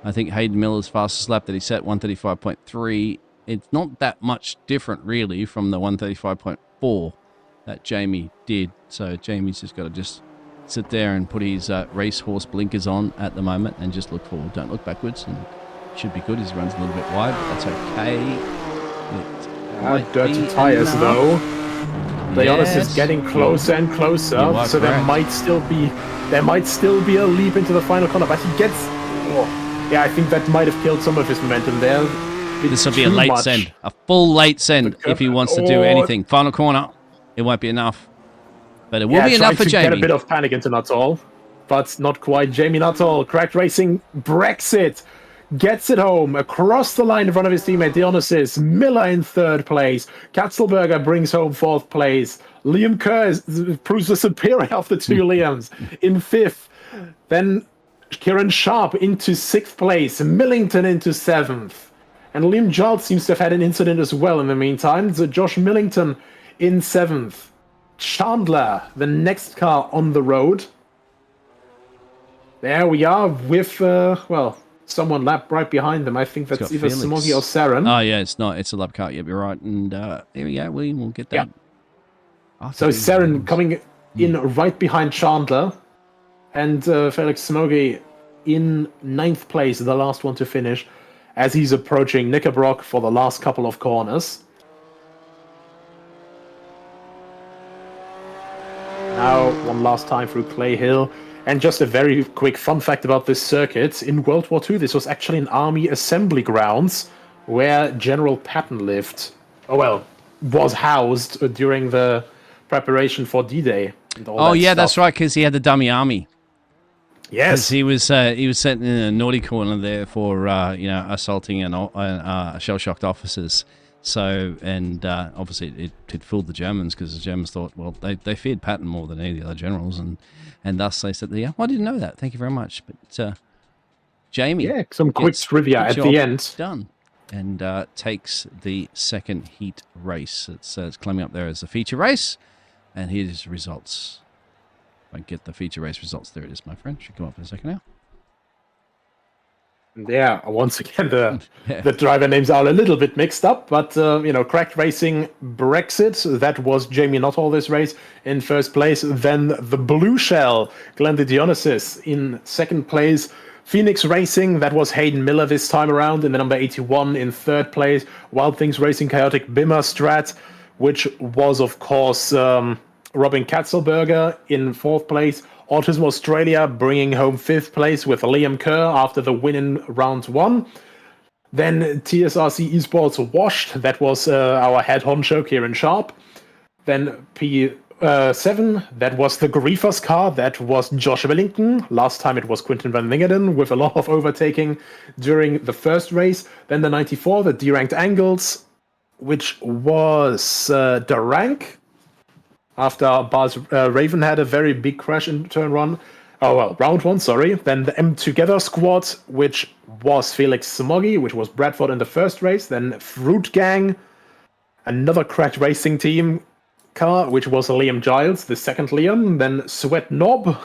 I think Hayden Miller's fastest lap that he set, 1:35.3. It's not that much different, really, from the 1:35.4 that Jamie did. So Jamie's just got to just sit there and put his racehorse blinkers on at the moment and just look forward. Don't look backwards, and should be good. His run's a little bit wide, but that's okay. Dirty tires, though. Leonis is getting closer and closer, so there might still be a leap into the final corner, but he gets. Yeah, I think that might have killed some of his momentum there. This will be a late send, a full late send if he wants to do anything. Final corner, it won't be enough, but it will be enough for Jamie. Get a bit of panic into Nuttall, but not quite. Jamie Nuttall, Cracked Racing, Brexit, gets it home across the line in front of his teammate Dionysus. Miller in 3rd place. Katzelberger brings home 4th place. Liam Kerr proves the superior of the 2 Liams in 5th. Then Kieran Sharp into 6th place. Millington into 7th. And Liam Giles seems to have had an incident as well in the meantime. So Josh Millington in 7th. Chandler, the next car on the road. There we are with, someone lap right behind them. I think that's either Smoky or Saren. Oh, yeah, it's not. It's a lap car. Yep, you're right. And there we go. We'll get that. Yeah. So Saren coming in right behind Chandler. And Felix Smoky in 9th place, the last one to finish, as he's approaching Knickerbrock for the last couple of corners. Now, one last time through Clay Hill. And just a very quick fun fact about this circuit, in World War II, this was actually an army assembly grounds where General Patton lived. Oh, well, was housed during the preparation for D-Day. And all Oh that yeah, stuff. that's right, because he had the dummy army. Because Yes. he was sent in a naughty corner there for assaulting shell-shocked officers. So, and obviously it fooled the Germans, because the Germans thought, well, they feared Patton more than any of the other generals, and thus they said, yeah, well, I didn't know that. Thank you very much. But Jamie, Yeah, some quick gets trivia the at job the end. done, and takes the second heat race. It's climbing up there as a feature race, and here's the results. If I get the feature race results, there it is, my friend. Should come up in a second now. Yeah, once again, the driver names are a little bit mixed up, but, Cracked Racing Brexit, that was Jamie Nuttall this race in first place. Then the Blue Shell, Glenn Dionysus in second place. Phoenix Racing, that was Hayden Miller this time around in the number 81 in third place. Wild Things Racing Chaotic Bimmer Strat, which was, of course, Robin Katzelberger in fourth place. Autism Australia bringing home fifth place with Liam Kerr after the win in round one. Then TSRC Esports Washed, that was our head honcho Kieran Sharp. Then P7, that was the Griefers car, that was Josh Wellington. Last time it was Quinton van Wingerden with a lot of overtaking during the first race. Then the 94, the D-Ranked Angles, which was the rank. After Bars Raven had a very big crash in turn one. Oh, well, round one, sorry. Then the M Together squad, which was Felix Smoggy, which was Bradford in the first race. Then Fruit Gang, another Cracked Racing team car, which was Liam Giles, the second Liam. Then Sweat Knob.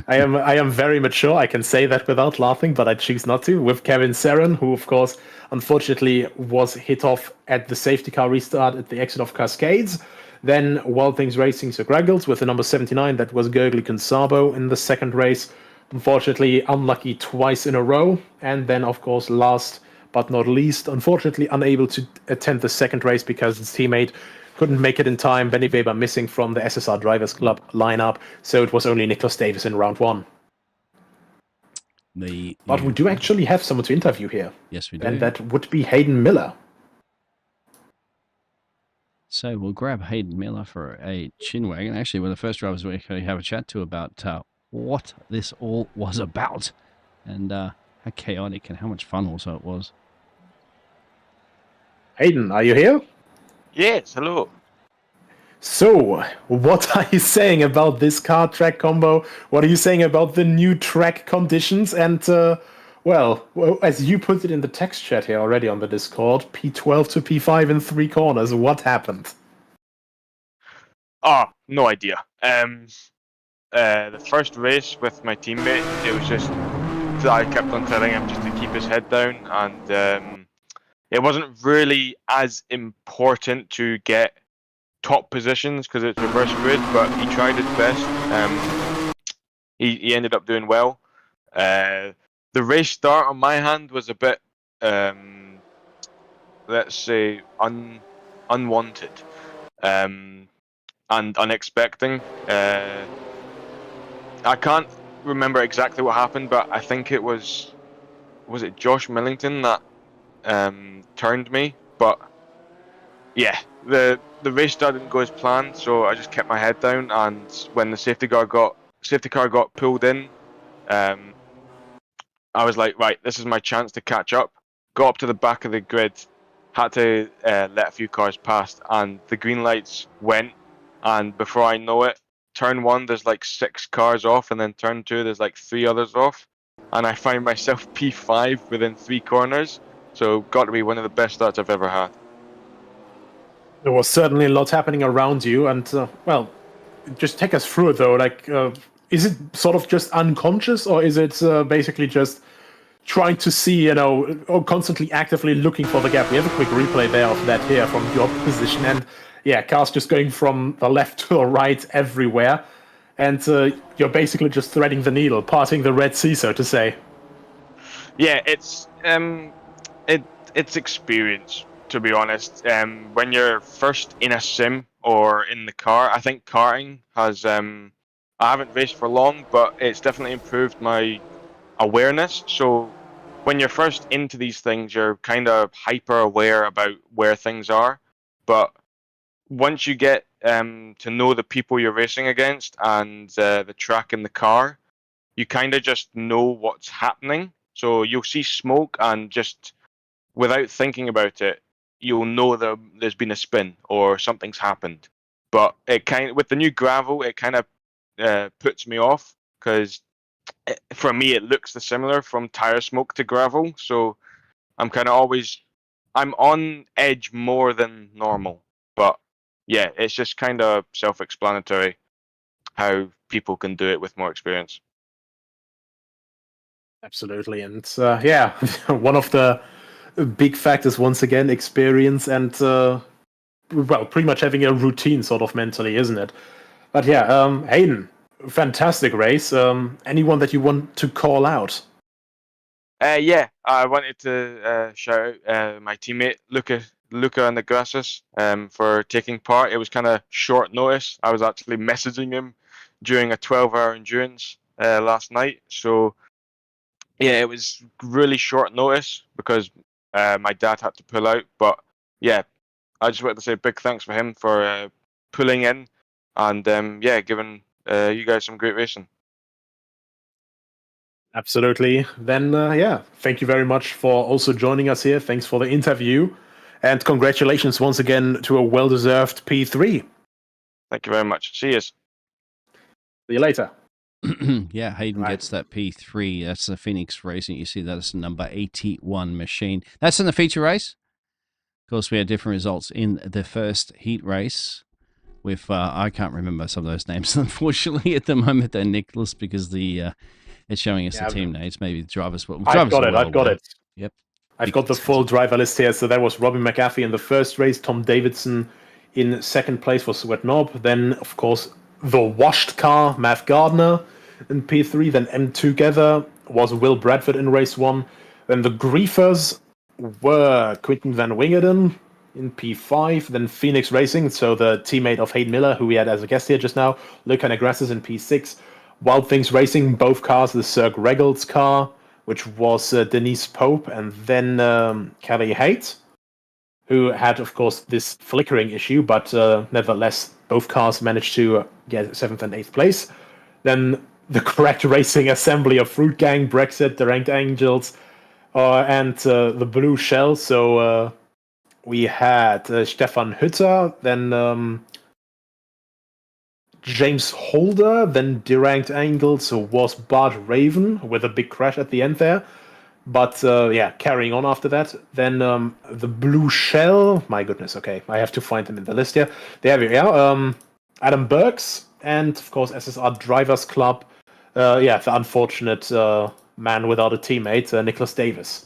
I am very mature. I can say that without laughing, but I choose not to. With Kevin Seren, who, of course, unfortunately was hit off at the safety car restart at the exit of Cascades. Then Wild Things Racing Sir Graggles with the number 79. That was Gurgly Consabo in the second race. Unfortunately, unlucky twice in a row. And then, of course, last but not least, unfortunately unable to attend the second race because his teammate couldn't make it in time. Benny Weber missing from the SSR Drivers Club lineup. So it was only Nicholas Davis in round one. But we do actually have someone to interview here. Yes, we do. And that would be Hayden Miller. So we'll grab Hayden Miller for a chin wagon. Actually, one of the first drivers we actually have a chat to about what this all was about, and how chaotic and how much fun also it was. Hayden, are you here? Yes, hello. So, what are you saying about this car track combo? What are you saying about the new track conditions? And, well, as you put it in the text chat here already on the Discord, P12 to P5 in three corners. What happened? Oh, no idea. The first race with my teammate, it was just that I kept on telling him just to keep his head down, and it wasn't really as important to get top positions because it's reverse grid, but he tried his best. He ended up doing well. The race start on my hand was a bit, let's say, unwanted and unexpected. I can't remember exactly what happened, but I think it was it Josh Millington that turned me. But yeah, the race start didn't go as planned, so I just kept my head down. And when the safety car got pulled in, I was like, right, this is my chance to catch up. Got up to the back of the grid, had to let a few cars past, and the green lights went. And before I know it, turn one, there's like 6 cars off, and then turn 2, there's like 3 others off. And I find myself P5 within 3 corners. So got to be one of the best starts I've ever had. There was certainly a lot happening around you, and, well, just take us through it, though. Like, is it sort of just unconscious, or is it basically just trying to see, or constantly actively looking for the gap? We have a quick replay there of that here from your position, and yeah, cars just going from the left to the right everywhere, and you're basically just threading the needle, parting the Red Sea, so to say. Yeah, it's experience, to be honest. When you're first in a sim or in the car, I think karting has I haven't raced for long, but it's definitely improved my awareness. So when you're first into these things, you're kind of hyper aware about where things are. But once you get to know the people you're racing against and the track and the car, you kind of just know what's happening. So you'll see smoke, and just without thinking about it, you'll know there's been a spin or something's happened. But it with the new gravel, it kind of puts me off because for me it looks similar from tire smoke to gravel. So I'm kind of I'm on edge more than normal. But yeah, it's just kind of self-explanatory how people can do it with more experience. Absolutely, and yeah, one of the big factors once again, experience and well, pretty much having a routine sort of mentally, isn't it? But yeah, Hayden, fantastic race. Anyone that you want to call out? Yeah, I wanted to shout out my teammate Luca Negrasis for taking part. It was kind of short notice. I was actually messaging him during a 12-hour endurance last night. So yeah, it was really short notice because my dad had to pull out. But yeah, I just wanted to say a big thanks for him for pulling in and yeah, giving you guys some great racing. Absolutely. Then, yeah, thank you very much for also joining us here. Thanks for the interview. And congratulations once again to a well-deserved P3. Thank you very much. See you. See you later. Yeah, Hayden gets that P3. That's the Phoenix Racing. You see that's number 81 machine. That's in the feature race. Of course, we had different results in the first heat race with, I can't remember some of those names, unfortunately, at the moment. They're Nicholas because it's showing us the team names. Maybe the drivers. I've got it. Yep. I've got the full driver list here. So that was Robin McAfee in the first race. Tom Davidson in second place for Sweat Knob. Then, of course, the washed car, Matt Gardner in P3. Then M2 together was Will Bradford in race 1. Then the griefers were Quinton Van Wingerden in P5. Then Phoenix Racing, so the teammate of Hayden Miller, who we had as a guest here just now. Luca Negrasis in P6. Wild Things Racing, both cars, the Cirque Regal's car, which was Denise Pope, and then Kelly Haight, who had, of course, this flickering issue, but nevertheless, both cars managed to get 7th and 8th place. Then the Cracked Racing Assembly of Fruit Gang, Brexit, The Ranked Angels, and the Blue Shell. So we had Stefan Hütter, then James Holder, then Deranked Angles was Bart Raven with a big crash at the end there. But yeah, carrying on after that. Then the Blue Shell. My goodness, okay. I have to find them in the list here. There we are. Adam Burks, and of course SSR Drivers Club. Yeah, the unfortunate man without a teammate, Nicholas Davis.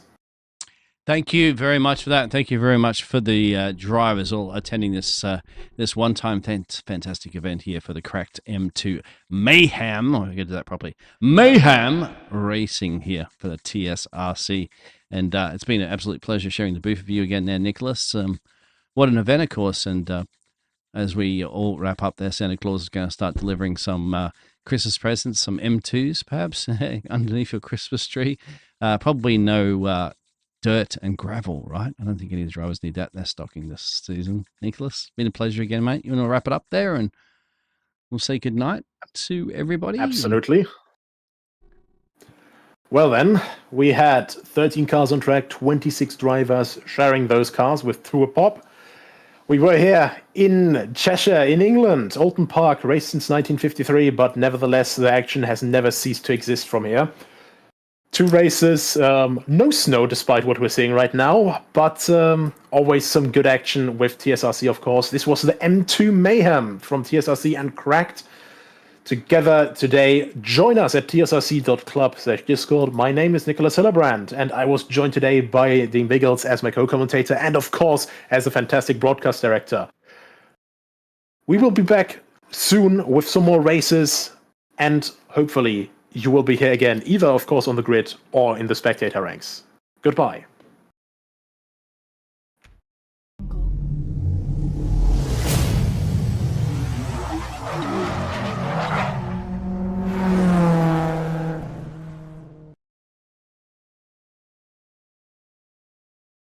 Thank you very much for that. Thank you very much for the drivers all attending this this one-time fantastic event here for the Cracked M2 Mayhem. I get to that properly. Mayhem Racing here for the TSRC. And it's been an absolute pleasure sharing the booth with you again there, Nicholas. What an event, of course. And as we all wrap up there, Santa Claus is going to start delivering some Christmas presents, some M2s perhaps, underneath your Christmas tree. Probably no... dirt and gravel, right? I don't think any of the drivers need that. They're stocking this season. Nicholas, been a pleasure again, mate. You want to wrap it up there and we'll say goodnight to everybody? Absolutely. Well then, we had 13 cars on track, 26 drivers sharing those cars with Through a Pop. We were here in Cheshire, in England, Alton Park, raced since 1953, but nevertheless, the action has never ceased to exist from here. 2 races, no snow despite what we're seeing right now, but always some good action with TSRC, of course. This was the M2 Mayhem from TSRC and Cracked. Together today, join us at tsrc.club/discord. My name is Nicholas Hillebrand, and I was joined today by Dean Biggles as my co-commentator and, of course, as a fantastic broadcast director. We will be back soon with some more races, and hopefully you will be here again, either, of course, on the grid or in the spectator ranks. Goodbye.